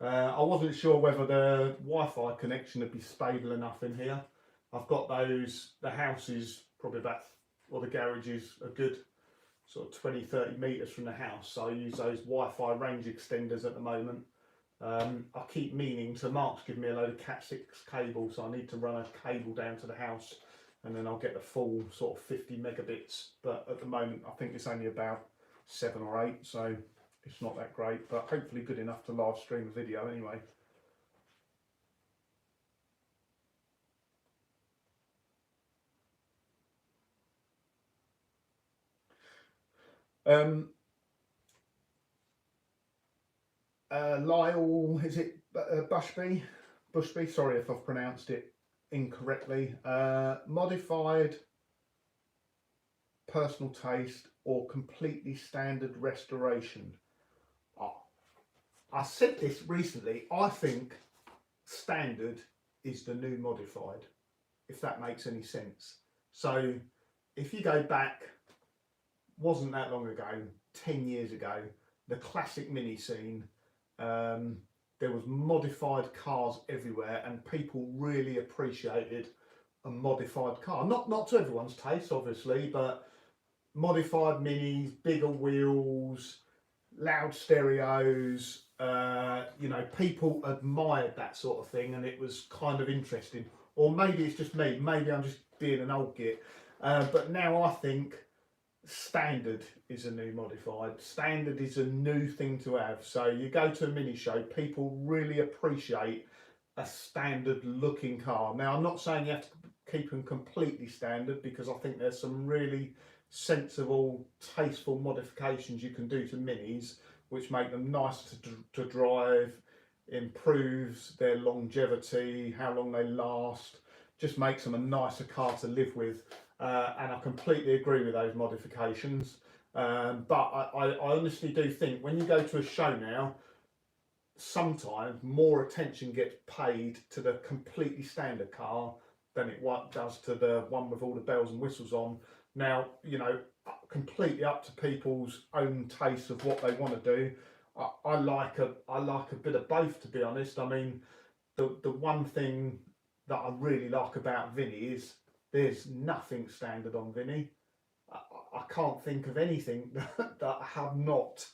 I wasn't sure whether the Wi-Fi connection would be stable enough in here. I've got those. The house is probably about, or the garage is a good sort of 20-30 metres from the house, so I use those Wi-Fi range extenders at the moment. I keep meaning, so Mark's given me a load of Cat 6 cable, so I need to run a cable down to the house and then I'll get the full sort of 50 megabits, but at the moment I think it's only about 7 or 8, so it's not that great, but hopefully good enough to live stream the video anyway. Lyle, is it Bushby? Bushby, sorry if I've pronounced it incorrectly. Modified, personal taste, or completely standard restoration. I said this recently. I think standard is the new modified, if that makes any sense. So if you go back, wasn't that long ago, 10 years ago, the classic Mini scene there was modified cars everywhere, and people really appreciated a modified car. Not to everyone's taste, obviously, but modified minis, bigger wheels, loud stereos. You know, people admired that sort of thing, and it was kind of interesting. Or maybe it's just me. Maybe I'm just being an old git. But now I think standard is a new modified. Standard is a new thing to have. So you go to a mini show, people really appreciate a standard looking car. Now, I'm not saying you have to keep them completely standard, because I think there's some really sensible, tasteful modifications you can do to minis which make them nice to drive, improves their longevity, how long they last, just makes them a nicer car to live with. And I completely agree with those modifications. But I honestly do think when you go to a show now, sometimes more attention gets paid to the completely standard car than it does to the one with all the bells and whistles on. Now, you know, completely up to people's own taste of what they want to do. I like a bit of both, to be honest. I mean, the one thing that I really like about Vinny is there's nothing standard on Vinny. I can't think of anything that have not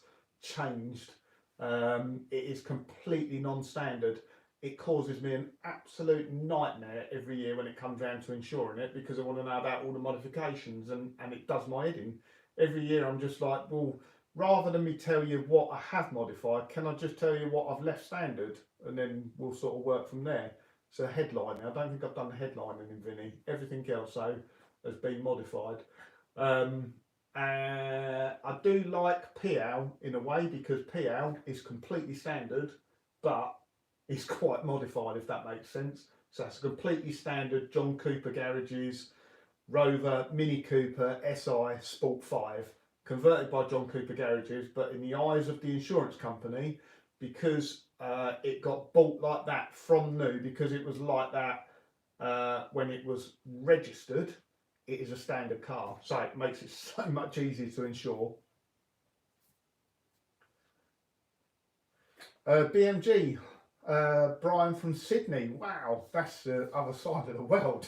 changed. It is completely non-standard. It causes me an absolute nightmare every year when it comes round to insuring it, because I want to know about all the modifications, and it does my head in. Every year I'm just like, well, rather than me tell you what I have modified, can I just tell you what I've left standard, and then we'll sort of work from there. So headlining, I don't think I've done the headlining in Vinny. Everything else though has been modified. I do like PL in a way, because PL is completely standard, but it's quite modified, if that makes sense. So that's a completely standard John Cooper garages, Rover, Mini Cooper, SI, Sport 5, converted by John Cooper garages, but in the eyes of the insurance company, because it got bought like that from new, because it was like that when it was registered, it is a standard car. So it makes it so much easier to insure. BMG, Brian from Sydney. Wow, that's the other side of the world.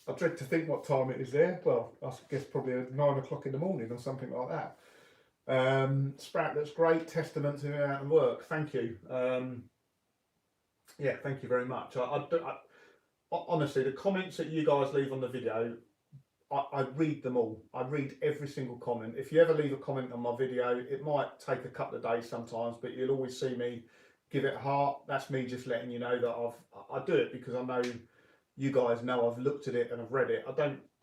I dread to think what time it is there. Well, I guess probably 9 o'clock in the morning or something like that. Sprout looks great. Testament to me out and work. Thank you. Yeah, thank you very much. Honestly, the comments that you guys leave on the video, I read them all. I read every single comment. If you ever leave a comment on my video, it might take a couple of days sometimes, but you'll always see me give it a heart. That's me just letting you know that I do it because I know you guys know I've looked at it and I've read it. I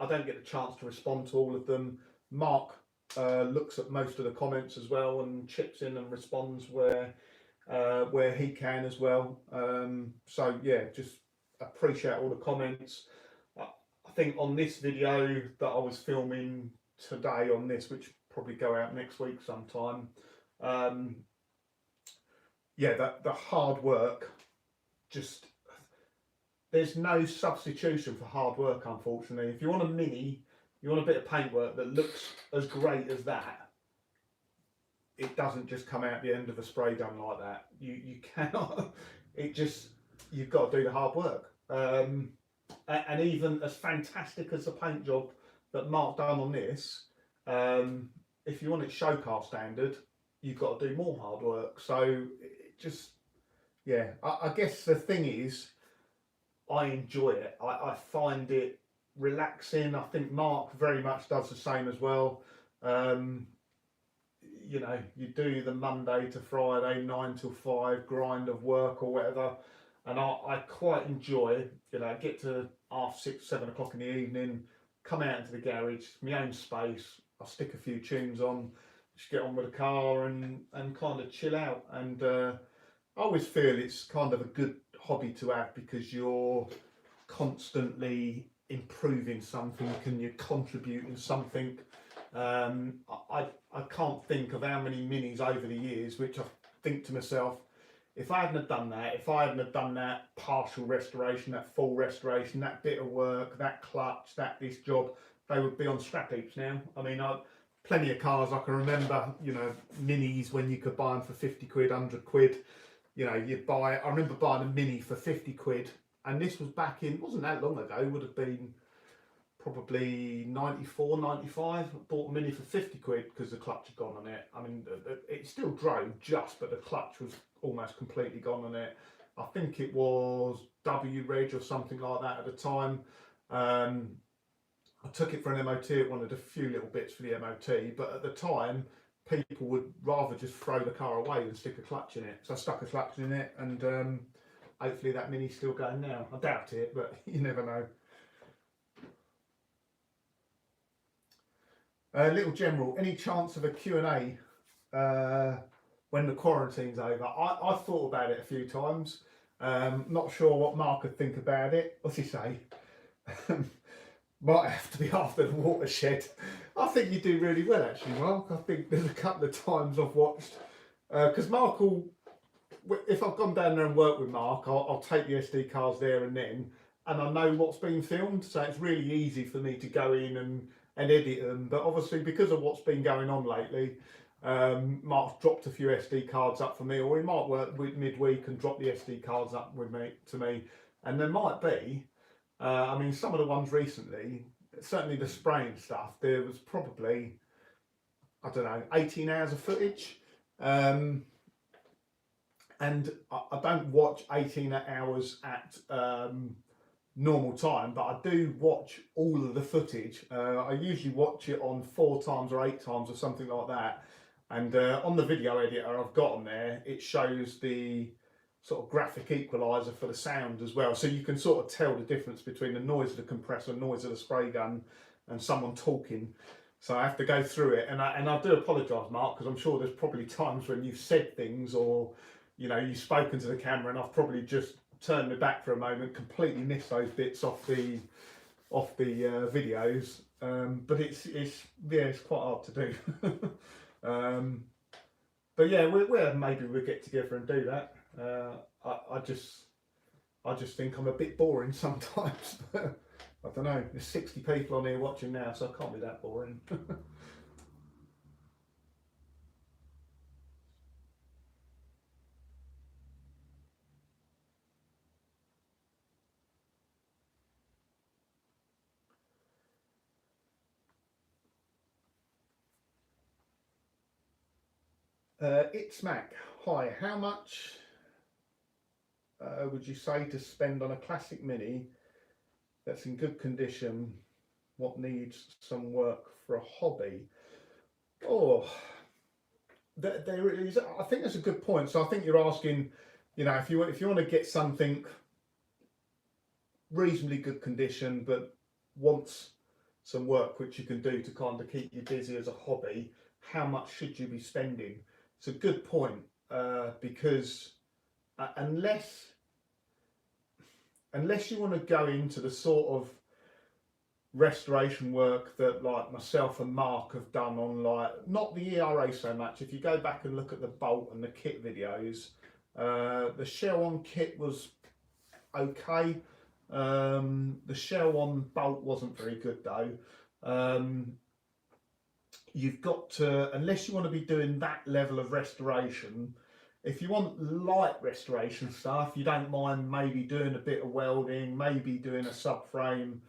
don't get the chance to respond to all of them. Mark looks at most of the comments as well and chips in and responds where he can as well. So yeah, just appreciate all the comments. I think on this video that I was filming today on this, which probably go out next week sometime, yeah, the hard work, just there's no substitution for hard work, unfortunately. If you want a mini, you want a bit of paintwork that looks as great as that, it doesn't just come out the end of a spray gun like that. You cannot, it just, you've got to do the hard work. And even as fantastic as the paint job that Mark done on this, if you want it show car standard, you've got to do more hard work. So it just, yeah, I guess the thing is, I enjoy it. I find it relaxing. I think Mark very much does the same as well. You know, you do the Monday to Friday 9 till 5 grind of work or whatever, and I quite enjoy, you know, get to 6, 7 o'clock in the evening, come out into the garage, my own space, I stick a few tunes on, just get on with the car and kind of chill out. And I always feel it's kind of a good hobby to have, because you're constantly improving something and you're contributing something. I can't think of how many minis over the years which I think to myself, if I hadn't have done that, if I hadn't have done that partial restoration, that full restoration, that bit of work, that clutch, this job, they would be on scrap heaps now. I mean, plenty of cars I can remember, you know, minis when you could buy them for 50 quid, 100 quid. You know, I remember buying a mini for 50 quid, and this was back in, wasn't that long ago, would have been probably 94, 95. I bought a mini for 50 quid because the clutch had gone on it. I mean, it still drove just, but the clutch was almost completely gone on it. I think it was W Reg or something like that at the time. I took it for an MOT. It wanted a few little bits for the MOT, but at the time, people would rather just throw the car away than stick a clutch in it. So I stuck a clutch in it, and hopefully that mini's still going now. I doubt it, but you never know. Little general, any chance of a Q&A when the quarantine's over? I've thought about it a few times. Not sure what Mark would think about it. What's he say? Might have to be after the watershed. I think you do really well actually, Mark. I think there's a couple of times I've watched, because Mark will, if I've gone down there and worked with Mark, I'll take the SD cards there and then, and I know what's been filmed, so it's really easy for me to go in and edit them. But obviously because of what's been going on lately, Mark's dropped a few SD cards up for me, or he might work midweek and drop the SD cards up with me to me, and there might be. I mean, some of the ones recently, certainly the spraying stuff, there was probably, I don't know, 18 hours of footage. And I don't watch 18 hours at normal time, but I do watch all of the footage. I usually watch it on 4 times or 8 times or something like that. And on the video editor I've got on there, it shows the sort of graphic equalizer for the sound as well, so you can sort of tell the difference between the noise of the compressor, noise of the spray gun, and someone talking. So I have to go through it, and I do apologise, Mark, because I'm sure there's probably times when you've said things, or you know, you've spoken to the camera, and I've probably just turned my back for a moment, completely missed those bits off the videos. But it's quite hard to do. But yeah, maybe we'll get together and do that. I just think I'm a bit boring sometimes. I don't know. There's 60 people on here watching now, so I can't be that boring. It's Mac. Hi. How much would you say to spend on a classic Mini that's in good condition? What needs some work for a hobby? Oh, there is. I think that's a good point. So I think you're asking, you know, if you want to get something reasonably good condition but wants some work which you can do to kind of keep you busy as a hobby, how much should you be spending? It's a good point, because unless you want to go into the sort of restoration work that like myself and Mark have done on, like, not the ERA so much. If you go back and look at the bolt and the kit videos, the shell on kit was okay. The shell on bolt wasn't very good though. You've got to, unless you want to be doing that level of restoration, if you want light restoration stuff, you don't mind maybe doing a bit of welding, maybe doing a subframe,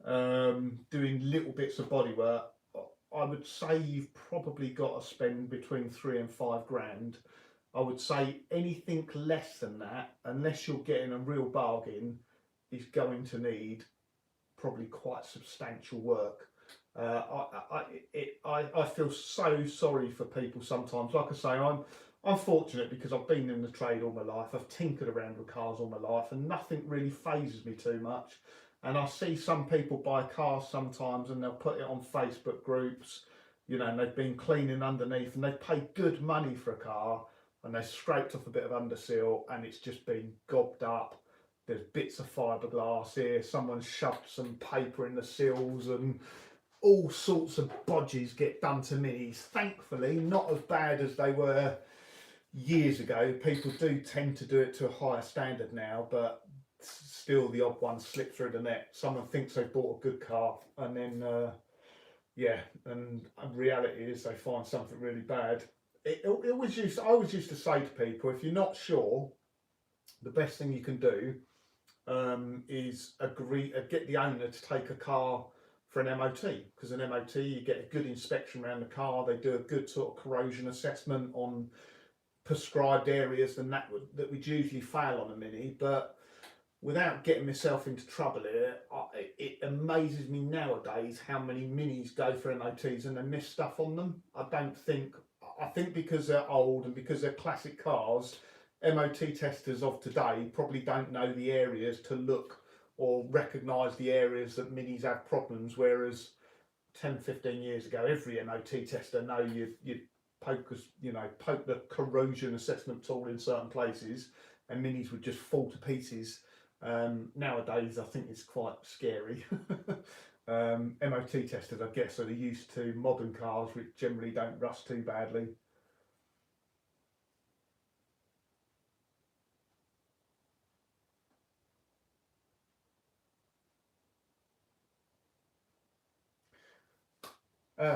doing little bits of bodywork. I would say you've probably got to spend between 3 and 5 grand. I would say anything less than that, unless you're getting a real bargain, is going to need probably quite substantial work. I feel so sorry for people sometimes. Like I say, I'm fortunate because I've been in the trade all my life. I've tinkered around with cars all my life, and nothing really phases me too much. And I see some people buy cars sometimes, and they'll put it on Facebook groups, you know, and they've been cleaning underneath, and they've paid good money for a car, and they scraped off a bit of underseal, and it's just been gobbed up. There's bits of fiberglass here. Someone's shoved some paper in the seals, and all sorts of bodges get done to Minis. Thankfully, not as bad as they were years ago. People do tend to do it to a higher standard now, but still the odd one slips through the net. Someone thinks they've bought a good car, and then yeah, and reality is they find something really bad. I always used to say to people, if you're not sure, the best thing you can do is get the owner to take a car for an MOT, because an MOT you get a good inspection around the car. They do a good sort of corrosion assessment on prescribed areas, and that would usually fail on a Mini. But without getting myself into trouble here, it amazes me nowadays how many Minis go for MOTs and they miss stuff on them. I think because they're old and because they're classic cars, MOT testers of today probably don't know the areas to look or recognise the areas that Minis have problems, whereas 10, 15 years ago, every MOT tester know you poke the corrosion assessment tool in certain places, and Minis would just fall to pieces. Nowadays, I think it's quite scary. MOT testers, I guess, are used to modern cars, which generally don't rust too badly.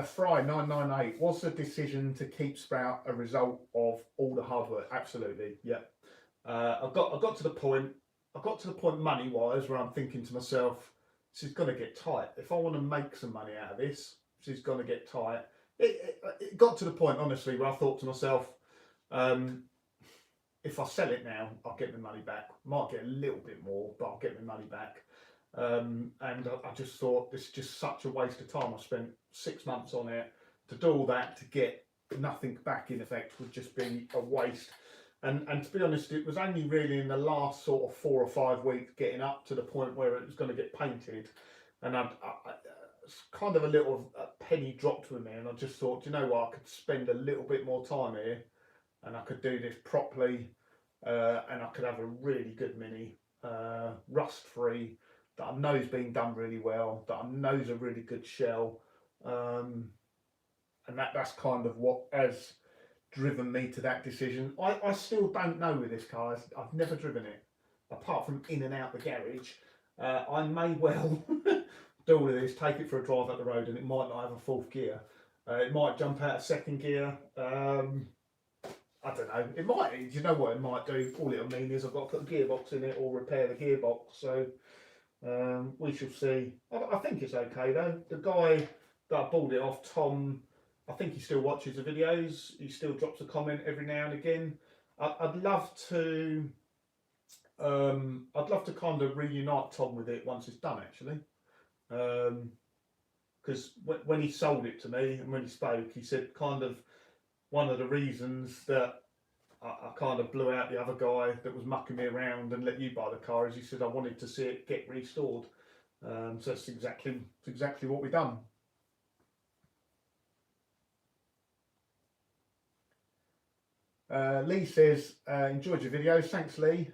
Fry 998. Was the decision to keep Sprout a result of all the hard work? Absolutely, yeah. I got to the point. I got to the point money wise where I'm thinking to myself, this is going to get tight. If I want to make some money out of this, this is going to get tight. It got to the point, honestly, where I thought to myself, if I sell it now, I'll get my money back. Might get a little bit more, but I'll get my money back. And I just thought this is just such a waste of time. I spent 6 months on it. To do all that to get nothing back, in effect, would just be a waste. And to be honest, it was only really in the last sort of 4 or 5 weeks getting up to the point where it was going to get painted, and it's kind of a little penny dropped with me, and I just thought, you know what, I could spend a little bit more time here, and I could do this properly, and I could have a really good Mini, rust free, that I know has been done really well, that I know is a really good shell, and that's kind of what has driven me to that decision. I still don't know with this car. I've never driven it, apart from in and out the garage. I may well do all of this, take it for a drive up the road, and it might not have a fourth gear. It might jump out of second gear. I don't know. It might. Do you know what it might do? All it'll mean is I've got to put a gearbox in it or repair the gearbox. So we shall see. I think it's okay though. The guy that I bought it off, Tom, I think he still watches the videos. He still drops a comment every now and again. I'd love to kind of reunite Tom with it once it's done, actually. Because when he sold it to me and when he spoke, he said kind of one of the reasons that I kind of blew out the other guy that was mucking me around and let you buy the car is he said I wanted to see it get restored. So that's exactly what we've done. Lee says, enjoyed your videos. Thanks, Lee.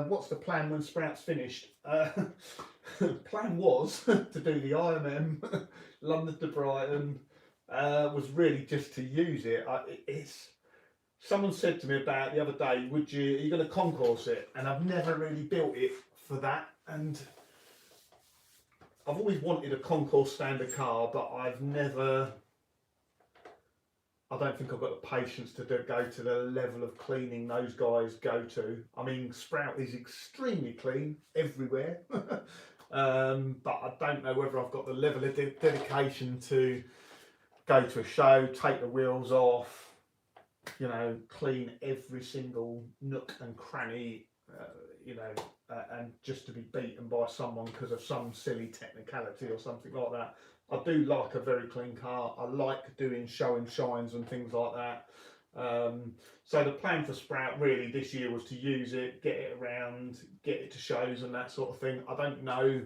What's the plan when Sprout's finished? Plan was to do the IMM, London to Brighton. Was really just to use it. Someone said to me about it the other day, are you going to concourse it? And I've never really built it for that. And I've always wanted a concourse standard car, but I don't think I've got the patience to go to the level of cleaning those guys go to. I mean, Sprout is extremely clean everywhere, but I don't know whether I've got the level of dedication to go to a show, take the wheels off, clean every single nook and cranny, and just to be beaten by someone because of some silly technicality or something like that. I do like a very clean car. I like doing show and shines and things like that. So the plan for Sprout really this year was to use it, get it around, get it to shows and that sort of thing. I don't know,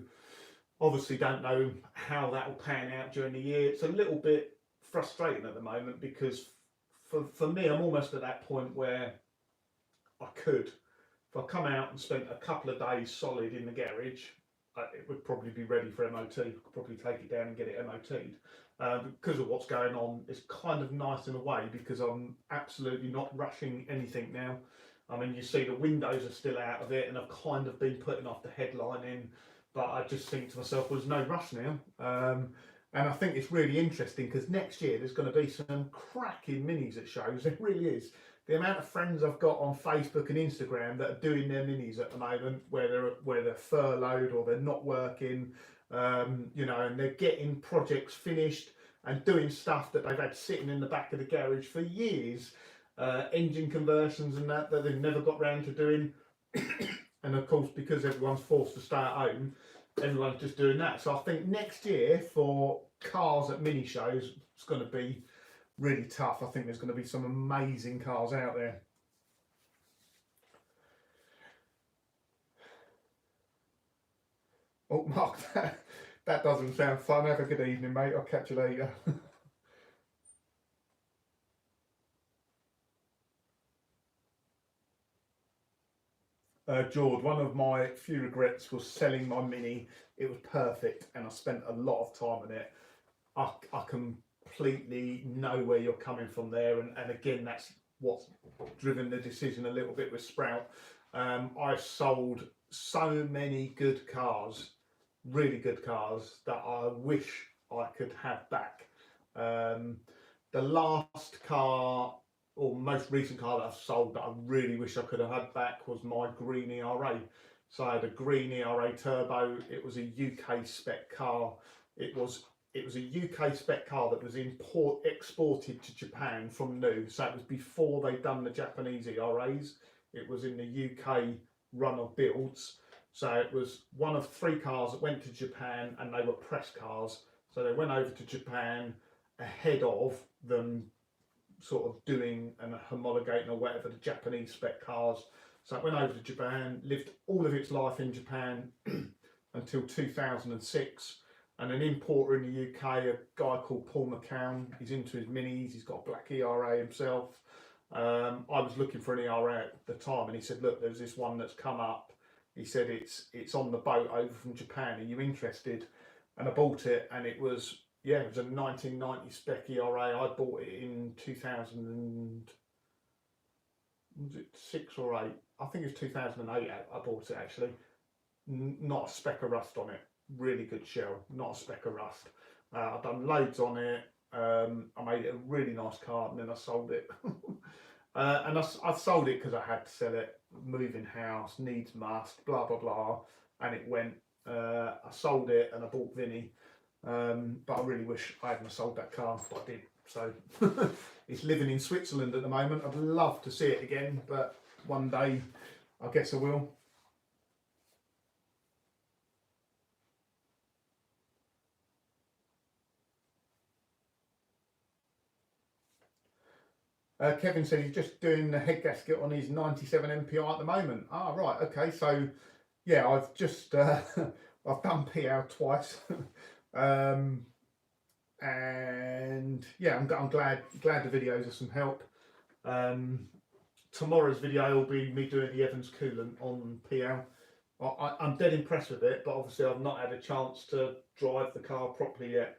obviously don't know how that will pan out during the year. It's a little bit frustrating at the moment because for me, I'm almost at that point where if I come out and spent a couple of days solid in the garage, it would probably be ready for MOT. I could probably take it down and get it MOT'd. Because of what's going on, it's kind of nice in a way because I'm absolutely not rushing anything now. I mean, you see the windows are still out of it and I've kind of been putting off the headline in, but I just think to myself, well, there's no rush now. And I think it's really interesting because next year there's going to be some cracking minis at shows. There really is. The amount of friends I've got on Facebook and Instagram that are doing their minis at the moment, where they're furloughed or they're not working, you know, and they're getting projects finished and doing stuff that they've had sitting in the back of the garage for years, engine conversions and that they've never got round to doing. And of course, because everyone's forced to stay at home, everyone's just doing that. So I think next year for cars at mini shows, it's going to be really tough. I think there's going to be some amazing cars out there. Oh, Mark, that doesn't sound fun. Have a good evening, mate. I'll catch you later. George, one of my few regrets was selling my Mini. It was perfect and I spent a lot of time on it. I completely know where you're coming from there, and again, that's what's driven the decision a little bit with Sprout. I've sold so many good cars, really good cars, that I wish I could have back. The last car or most recent car that I've sold that I really wish I could have had back was my green ERA. So I had a green ERA turbo. It was a UK spec car. It was a UK spec car that was exported to Japan from new. So it was before they'd done the Japanese ERAs. It was in the UK run of builds. So it was one of 3 cars that went to Japan, and they were press cars. So they went over to Japan ahead of them sort of doing and homologating or whatever the Japanese spec cars. So it went over to Japan, lived all of its life in Japan until 2006. And an importer in the UK, a guy called Paul McCown, he's into his minis, he's got a black ERA himself. I was looking for an ERA at the time, and he said, look, there's this one that's come up. He said, it's on the boat over from Japan, are you interested? And I bought it, and it was a 1990 spec ERA. I bought it in 2006 or 8? I think it's 2008 I bought it actually. Not a speck of rust on it. Really good shell, not a speck of rust. I've done loads on it. I made it a really nice car, and then I sold it. And I sold it because I had to sell it. Moving house, needs must, blah blah blah, and it went. I sold it and I bought Vinny. But I really wish I hadn't sold that car, but I did. So it's living in Switzerland at the moment. I'd love to see it again, but one day I guess I will. Kevin said he's just doing the head gasket on his 97 MPI at the moment. Ah, right, okay. So yeah, I've just I've done PL twice. And yeah, I'm glad the videos are some help. Tomorrow's video will be me doing the Evans coolant on PL. I'm dead impressed with it, but obviously I've not had a chance to drive the car properly yet.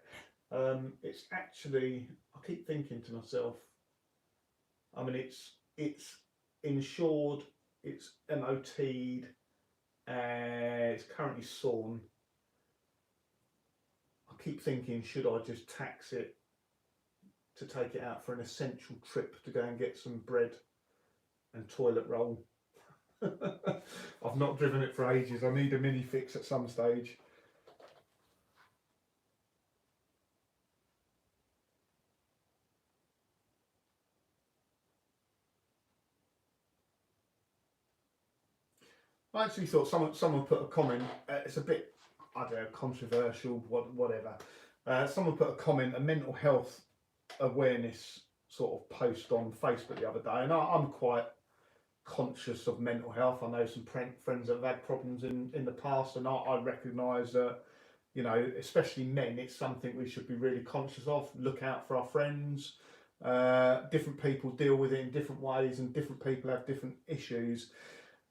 It's actually, I keep thinking to myself, I mean, it's insured, it's MOT'd, and it's currently sawn. I keep thinking, should I just tax it to take it out for an essential trip to go and get some bread and toilet roll? I've not driven it for ages. I need a mini fix at some stage. I actually thought someone put a comment. It's a bit, I don't know, controversial, whatever. Someone put a comment, a mental health awareness sort of post on Facebook the other day, and I'm quite conscious of mental health. I know some friends that have had problems in the past, and I recognise that, you know, especially men, it's something we should be really conscious of. Look out for our friends. Different people deal with it in different ways, and different people have different issues.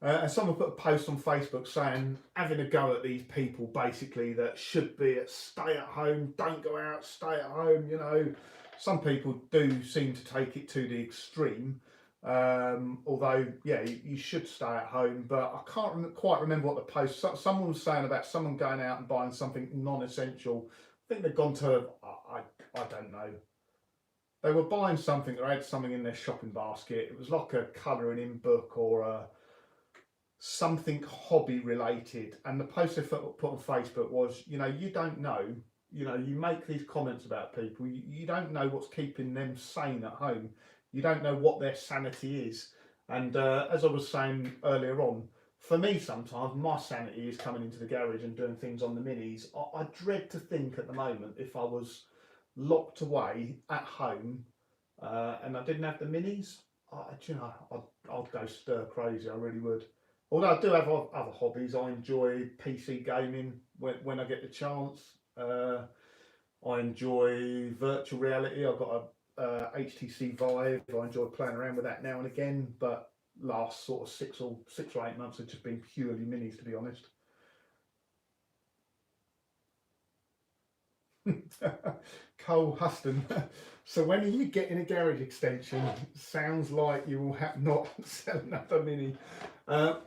And someone put a post on Facebook saying, having a go at these people basically that should be at stay at home, don't go out, stay at home. You know, some people do seem to take it to the extreme. Although, yeah, you should stay at home, but I can't quite remember what the post. Someone was saying about someone going out and buying something non-essential think they'd gone to, I don't know. They were buying something, or had something in their shopping basket. It was like a colouring in book or something hobby related. And the post they put on Facebook was, you don't know, you make these comments about people, you don't know what's keeping them sane at home. You don't know what their sanity is. And as I was saying earlier on, for me, sometimes my sanity is coming into the garage and doing things on the minis. I dread to think at the moment if I was locked away at home and I didn't have the minis, I'd go stir crazy. I really would. Although I do have other hobbies. I enjoy PC gaming when I get the chance. I enjoy virtual reality. I've got a HTC Vive. I enjoy playing around with that now and again. But last sort of 6 or 8 months have just been purely minis, to be honest. Cole Huston. So when are you getting a garage extension? Sounds like you will have not sell another mini. So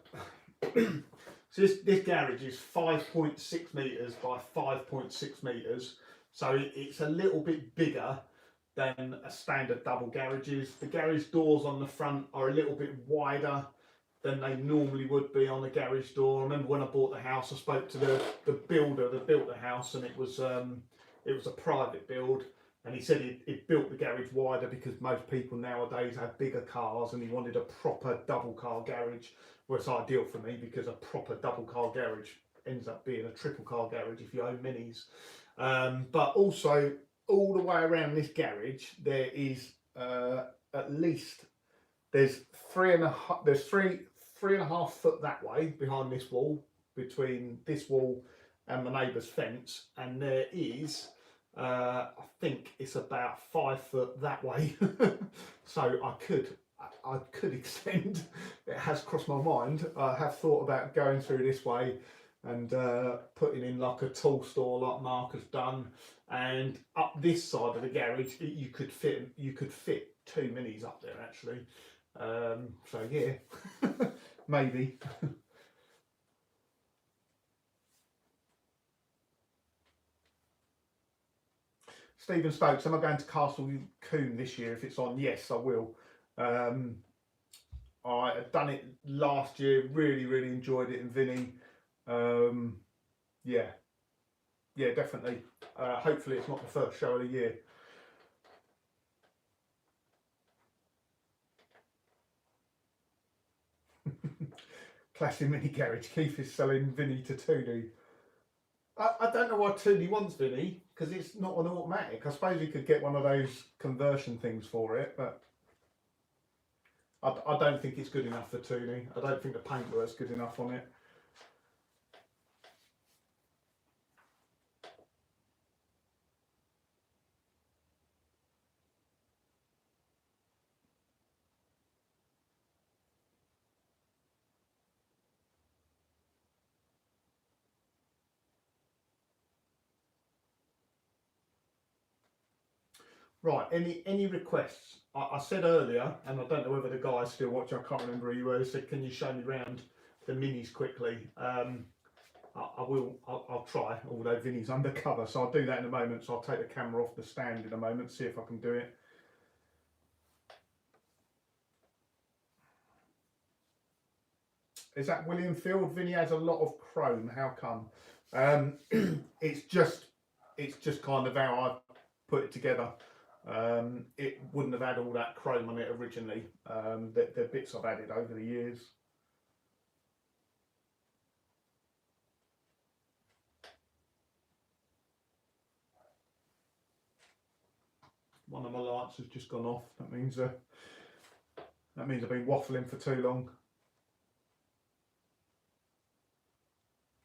this garage is 5.6 metres by 5.6 metres. So it's a little bit bigger than a standard double garage is. The garage doors on the front are a little bit wider than they normally would be on a garage door. I remember when I bought the house, I spoke to the builder that built the house, and it was a private build, and he said he'd built the garage wider because most people nowadays have bigger cars, and he wanted a proper double car garage. Well, it's ideal for me because a proper double car garage ends up being a triple car garage if you own minis. But also, all the way around this garage, there is at least there's three and a half foot that way behind this wall, between this wall and the neighbour's fence, and there is I think it's about 5 foot that way. So I could extend. It has crossed my mind. I have thought about going through this way and putting in like a tool store like Mark has done, and up this side of the garage you could fit 2 minis up there actually. So yeah, maybe. Stephen Stokes, am I going to Castle Combe this year if it's on? Yes, I will. I had done it last year, really enjoyed it in Vinny. Yeah, definitely. Hopefully it's not the first show of the year. Classic mini garage. Keith is selling Vinny to Tooney. I don't know why Tooney wants Vinny, because it's not an automatic. I suppose you could get one of those conversion things for it, but I don't think it's good enough for Tooney. I don't think the paintwork's good enough on it. Right, any requests? I said earlier, and I don't know whether the guys still watching, I can't remember who you were, said, can you show me around the minis quickly? I'll try, although Vinny's undercover, so I'll do that in a moment. So I'll take the camera off the stand in a moment, see if I can do it. Is that William Field? Vinny has a lot of chrome. How come? It's just kind of how I put it together. It wouldn't have had all that chrome on it originally. The bits I've added over the years. One of my lights has just gone off. That means I've been waffling for too long.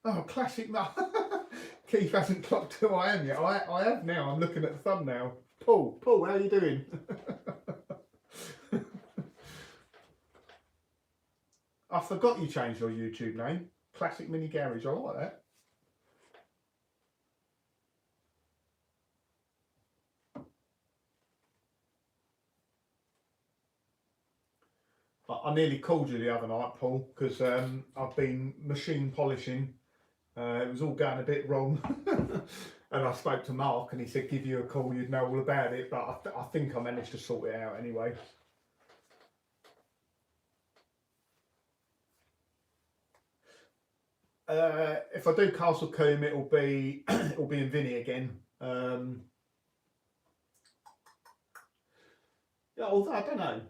Oh, classic! Keith hasn't clocked who I am yet. I have now. I'm looking at the thumbnail. Paul, how are you doing? I forgot you changed your YouTube name. Classic Mini Garage. I like that. I nearly called you the other night, Paul, because I've been machine polishing It was all going a bit wrong. And I spoke to Mark and he said, give you a call, you'd know all about it. But I think I managed to sort it out anyway. If I do Castle Combe, it'll be it'll be in Vinny again. Yeah, although I don't know,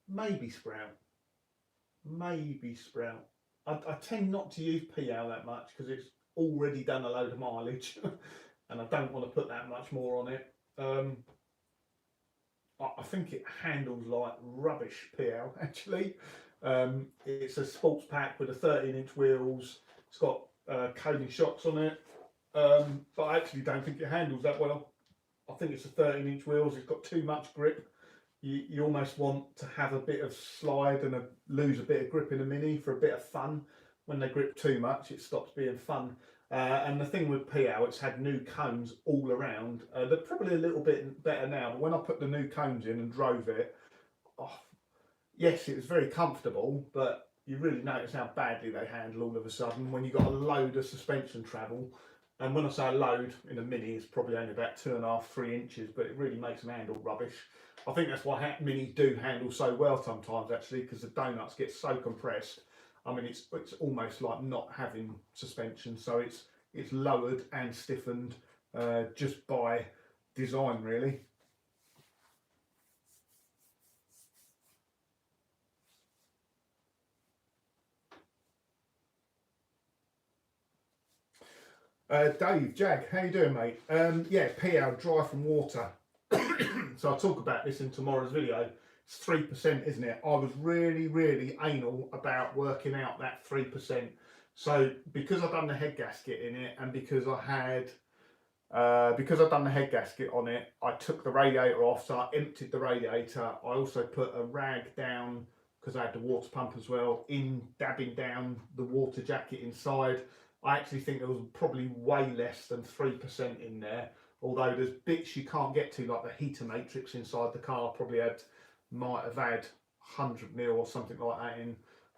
maybe Sprout, maybe Sprout. I tend not to use PL that much because it's already done a load of mileage, and I don't want to put that much more on it. I think it handles like rubbish PL actually. It's a sports pack with a 13-inch wheels. It's got Cody shocks on it, but I actually don't think it handles that well. I think it's a 13-inch wheels. It's got too much grip. You almost want to have a bit of slide and lose a bit of grip in a Mini for a bit of fun. When they grip too much, it stops being fun. And the thing with PL, it's had new cones all around. They're probably a little bit better now, but when I put the new cones in and drove it, oh, yes, it was very comfortable, but you really notice how badly they handle all of a sudden when you've got a load of suspension travel. And when I say a load in a Mini, it's probably only about 2.5, 3 inches, but it really makes them handle rubbish. I think that's why Minis do handle so well sometimes, actually, because the donuts get so compressed. I mean, it's almost like not having suspension, so it's lowered and stiffened just by design, really. Dave, Jag, how you doing, mate? Yeah, PL, dry from water. So I'll talk about this in tomorrow's video. It's 3%, isn't it? I was really, really anal about working out that 3%. So because I've done the head gasket in it, and because I've done the head gasket on it, I took the radiator off, so I emptied the radiator. I also put a rag down, because I had the water pump as well, dabbing down the water jacket inside. I actually think there was probably way less than 3% in there, although there's bits you can't get to, like the heater matrix inside the car might have had 100 mil or something like that in.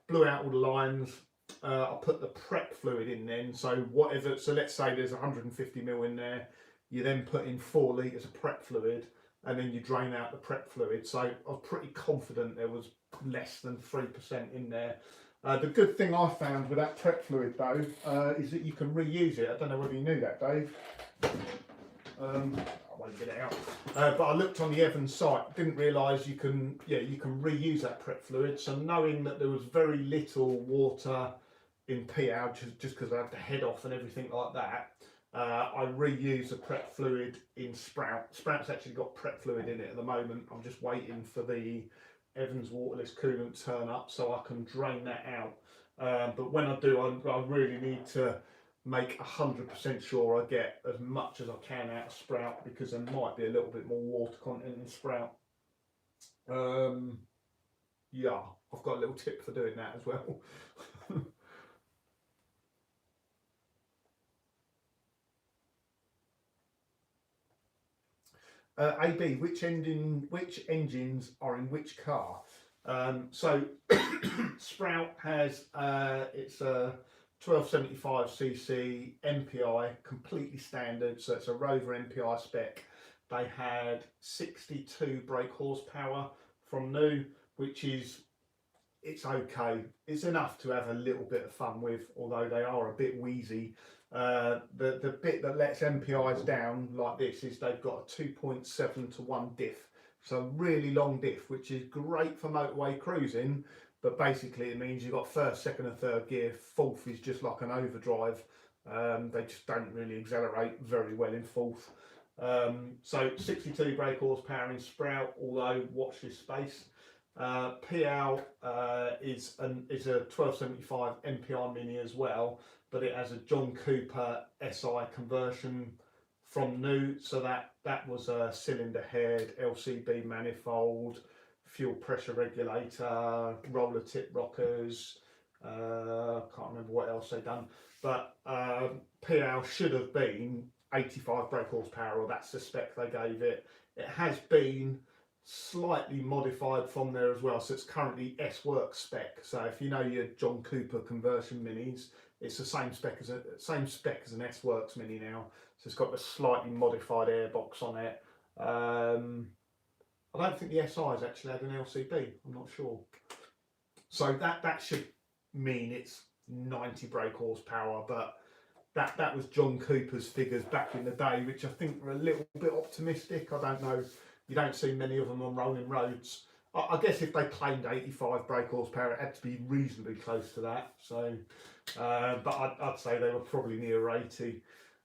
Blew out all the lines. I put the prep fluid in then, so whatever, so let's say there's 150 mil in there, you then put in 4 litres of prep fluid and then you drain out the prep fluid. So I was pretty confident there was less than 3% in there. The good thing I found with that prep fluid though is that you can reuse it. I don't know whether you knew that, Dave. I won't get it out. But I looked on the Evans site, didn't realise you can reuse that prep fluid. So knowing that there was very little water in PL, just because I had the head off and everything like that, I reused the prep fluid in Sprout. Sprout's actually got prep fluid in it at the moment. I'm just waiting for the Evans waterless coolant turn up so I can drain that out. But when I do, I really need to make 100% sure I get as much as I can out of Sprout, because there might be a little bit more water content in Sprout. Yeah, I've got a little tip for doing that as well. AB, which engines are in which car? So Sprout has it's a 1275cc MPI, completely standard, so it's a Rover MPI spec. They had 62 brake horsepower from new, which is, it's okay. It's enough to have a little bit of fun with, although they are a bit wheezy. The bit that lets MPIs down like this is they've got a 2.7 to 1 diff, so really long diff, which is great for motorway cruising, but basically it means you've got first, second and third gear. Fourth is just like an overdrive. They just don't really accelerate very well in fourth. So 62 brake horsepower in Sprout, although watch this space. PL is a 1275 MPI Mini as well, but it has a John Cooper SI conversion from new, so that was a cylinder head, LCB manifold, fuel pressure regulator, roller tip rockers. Can't remember what else they've done, but PL should have been 85 brake horsepower, or that's the spec they gave it. It has been slightly modified from there as well, so it's currently S-Works spec. So if you know your John Cooper conversion minis, It's the same spec as an S Works Mini now. So it's got the slightly modified airbox on it. I don't think the SI's actually had an LCD. I'm not sure. So that should mean it's 90 brake horsepower, but that was John Cooper's figures back in the day, which I think were a little bit optimistic. I don't know. You don't see many of them on rolling roads. I guess if they claimed 85 brake horsepower, it had to be reasonably close to that. So, but I'd say they were probably near 80.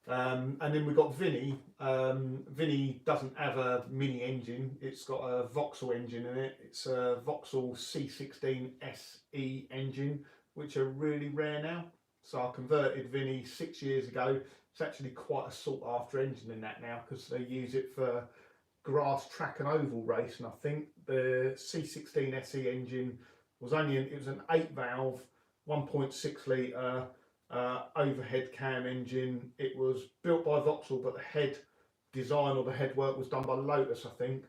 And then we've got Vinny. Vinny doesn't have a mini engine. It's got a Vauxhall engine in it. It's a Vauxhall C16 SE engine, which are really rare now. So I converted Vinny 6 years ago. It's actually quite a sought after engine in that now, because they use it for grass, track and oval racing. I think the C16 SE engine was it was an 8 valve 1.6 litre overhead cam engine. It was built by Vauxhall, but the head design or the head work was done by Lotus, I think.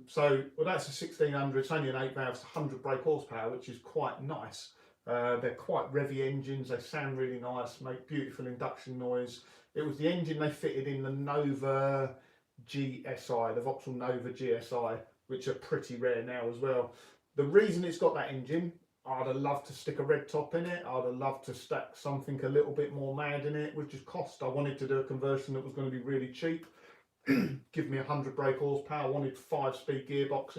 So well, that's a 1600. It's only an 8 valve, 100 brake horsepower, which is quite nice. They're quite revvy engines. They sound really nice, make beautiful induction noise. It was the engine they fitted in the Nova GSI, the Vauxhall Nova GSI, which are pretty rare now as well. The reason it's got that engine, I'd have loved to stick a red top in it. I'd have loved to stack something a little bit more mad in it, which is cost. I wanted to do a conversion that was going to be really cheap, give me 100 brake horsepower. I wanted 5-speed gearbox.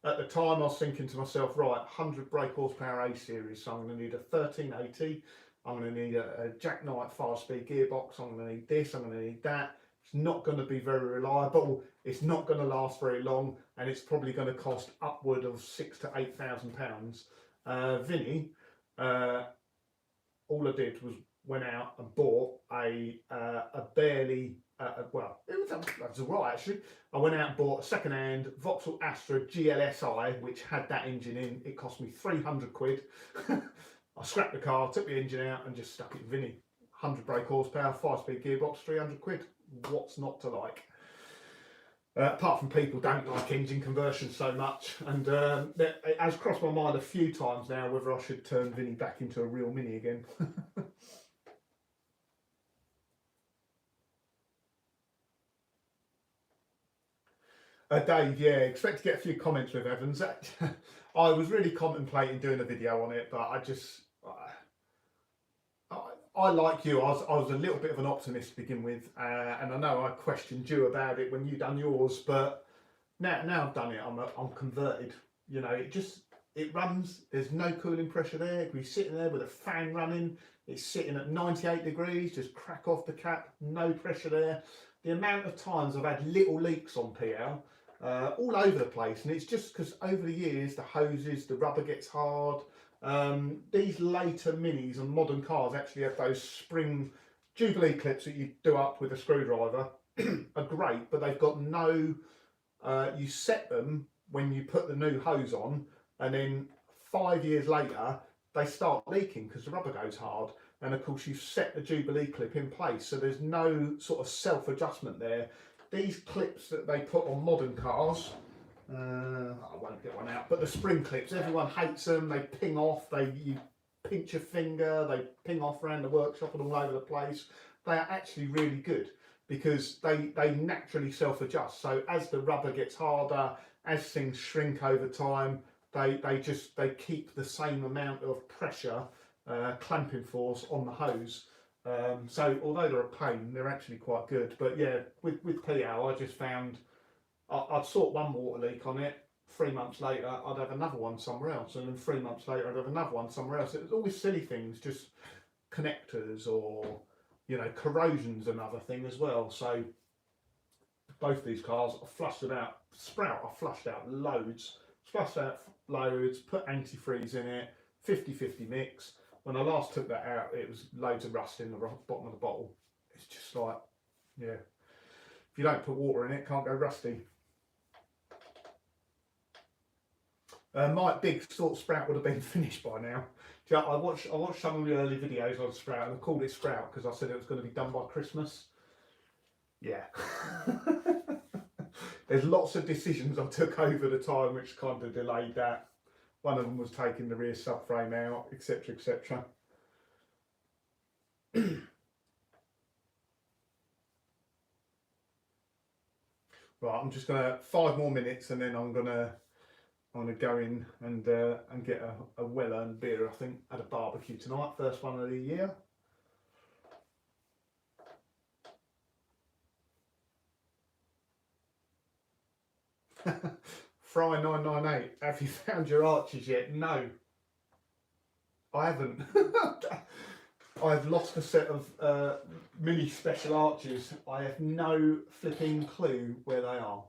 At the time, I was thinking to myself, right, 100 brake horsepower A series, so I'm going to need a 1380. I'm going to need a Jack Knight 5-speed gearbox. I'm going to need this. I'm going to need that. It's not going to be very reliable. It's not going to last very long, and it's probably going to cost upward of £6,000 to £8,000. Vinny, all I did was went out and bought a barely. Well, it was alright actually. I went out and bought a second-hand Vauxhall Astra GLSI, which had that engine in. It cost me 300 quid. I scrapped the car, took the engine out, and just stuck it in Vinny. 100 brake horsepower, 5-speed gearbox, 300 quid. What's not to like? Apart from people don't like engine conversions so much, and it has crossed my mind a few times now whether I should turn Vinny back into a real Mini again. Dave, yeah, expect to get a few comments with Evans. I was really contemplating doing a video on it, but I like you, I was a little bit of an optimist to begin with, and I know I questioned you about it when you done yours, but now I've done it, I'm converted. You know, it runs. There's no cooling pressure there. It could be sitting there with a fan running. It's sitting at 98 degrees. Just crack off the cap. No pressure there. The amount of times I've had little leaks on PL. All over the place, and it's just because over the years the hoses, the rubber gets hard. These later Minis and modern cars actually have those spring Jubilee clips that you do up with a screwdriver. Are great, but they've got no. You set them when you put the new hose on, and then 5 years later they start leaking because the rubber goes hard. And of course you've set the Jubilee clip in place, so there's no sort of self-adjustment there. These clips that they put on modern cars, I won't get one out, but the spring clips, everyone hates them. They ping off, you pinch your finger, they ping off around the workshop and all over the place. They are actually really good because they naturally self-adjust. So as the rubber gets harder, as things shrink over time, they keep the same amount of pressure, clamping force on the hose. So although they're a pain, they're actually quite good. But yeah, with PL, I just found I'd sort one water leak on it. 3 months later, I'd have another one somewhere else, and then 3 months later, I'd have another one somewhere else. It was always silly things, just connectors or corrosion's another thing as well. So both these cars, I flushed out. Sprout, I flushed out loads. Flushed out loads. Put antifreeze in it. 50-50 mix. When I last took that out, it was loads of rust in the bottom of the bottle. It's just like, yeah, if you don't put water in it, it can't go rusty. My big sort Sprout would have been finished by now. I watched some of the early videos on Sprout, and I called it Sprout because I said it was going to be done by Christmas. Yeah. There's lots of decisions I took over the time which kind of delayed that. One of them was taking the rear subframe out, etc, etc. Right, I'm just gonna 5 more minutes, and then I'm gonna go in and get a well-earned beer. I think at a barbecue tonight, first one of the year. Fry 998. Have you found your arches yet? No, I haven't. I've lost a set of mini special arches. I have no flipping clue where they are.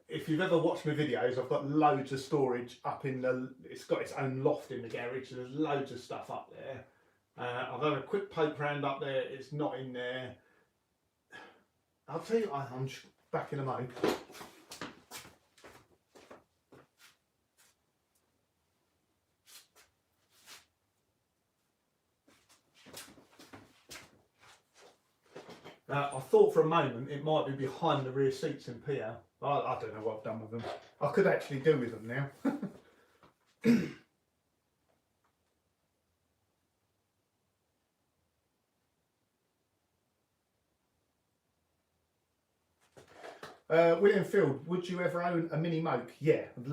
If you've ever watched my videos, I've got loads of storage up in the. It's got its own loft in the garage. So there's loads of stuff up there. I've had a quick poke round up there. It's not in there. I'll tell you. I'm just back in a moment. I thought for a moment it might be behind the rear seats in here. I don't know what I've done with them. I could actually do with them now. William Field, would you ever own a mini moke? Yeah, I'd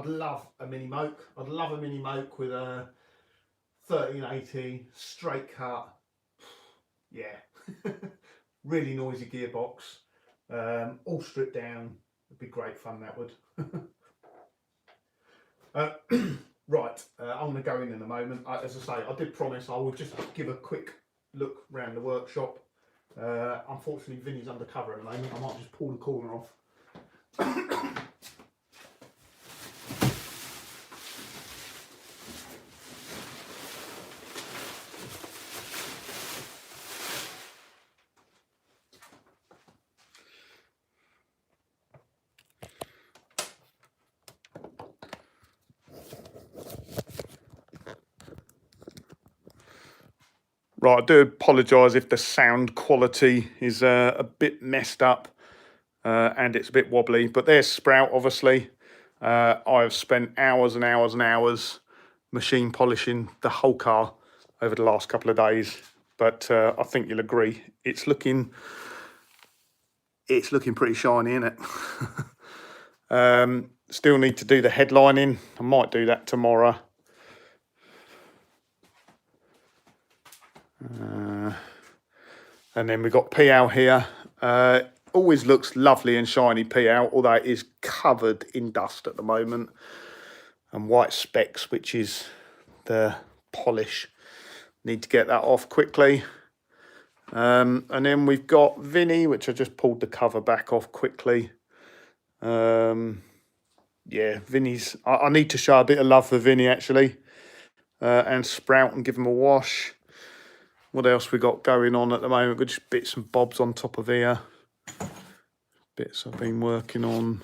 love a mini moke. I'd love a mini moke with a 1380 straight cut. Yeah. Really noisy gearbox, all stripped down. It'd be great fun, that would. Right, I'm going to go in a moment. As I say, I did promise I would just give a quick look around the workshop. Unfortunately, Vinny's undercover at the moment. I might just pull the corner off. Right, I do apologise if the sound quality is a bit messed up and it's a bit wobbly, but there's Sprout, obviously. I've spent hours and hours and hours machine polishing the whole car over the last couple of days, but I think you'll agree it's looking pretty shiny, isn't it? Still need to do the headlining. I might do that tomorrow. And then we've got PL here. Always looks lovely and shiny, PL, although it is covered in dust at the moment. And white specks, which is the polish. Need to get that off quickly. And then we've got Vinny, which I just pulled the cover back off quickly. Yeah, Vinny's... I need to show a bit of love for Vinny, actually. And Sprout and give him a wash. What else we got going on at the moment? We've got just bits and bobs on top of here. Bits I've been working on.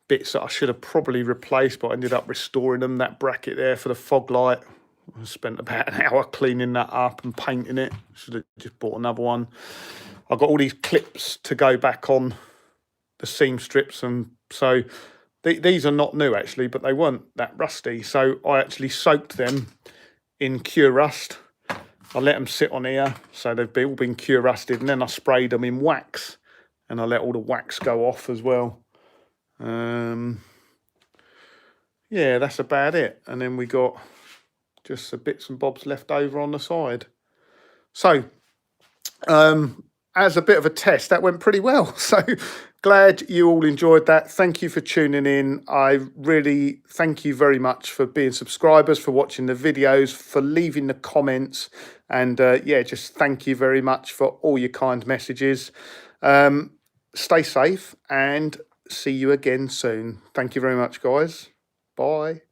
Bits that I should have probably replaced, but I ended up restoring them. That bracket there for the fog light. I spent about an hour cleaning that up and painting it. Should have just bought another one. I've got all these clips to go back on the seam strips, and so these are not new actually, but they weren't that rusty. So I actually soaked them in cure rust. I let them sit on here, so they've all been cure rusted, and then I sprayed them in wax, and I let all the wax go off as well. Yeah, that's about it. And then we got just the bits and bobs left over on the side. So, as a bit of a test, that went pretty well. So glad you all enjoyed that. Thank you for tuning in. I really thank you very much for being subscribers, for watching the videos, for leaving the comments. And yeah, just thank you very much for all your kind messages. Stay safe and see you again soon. Thank you very much, guys. Bye.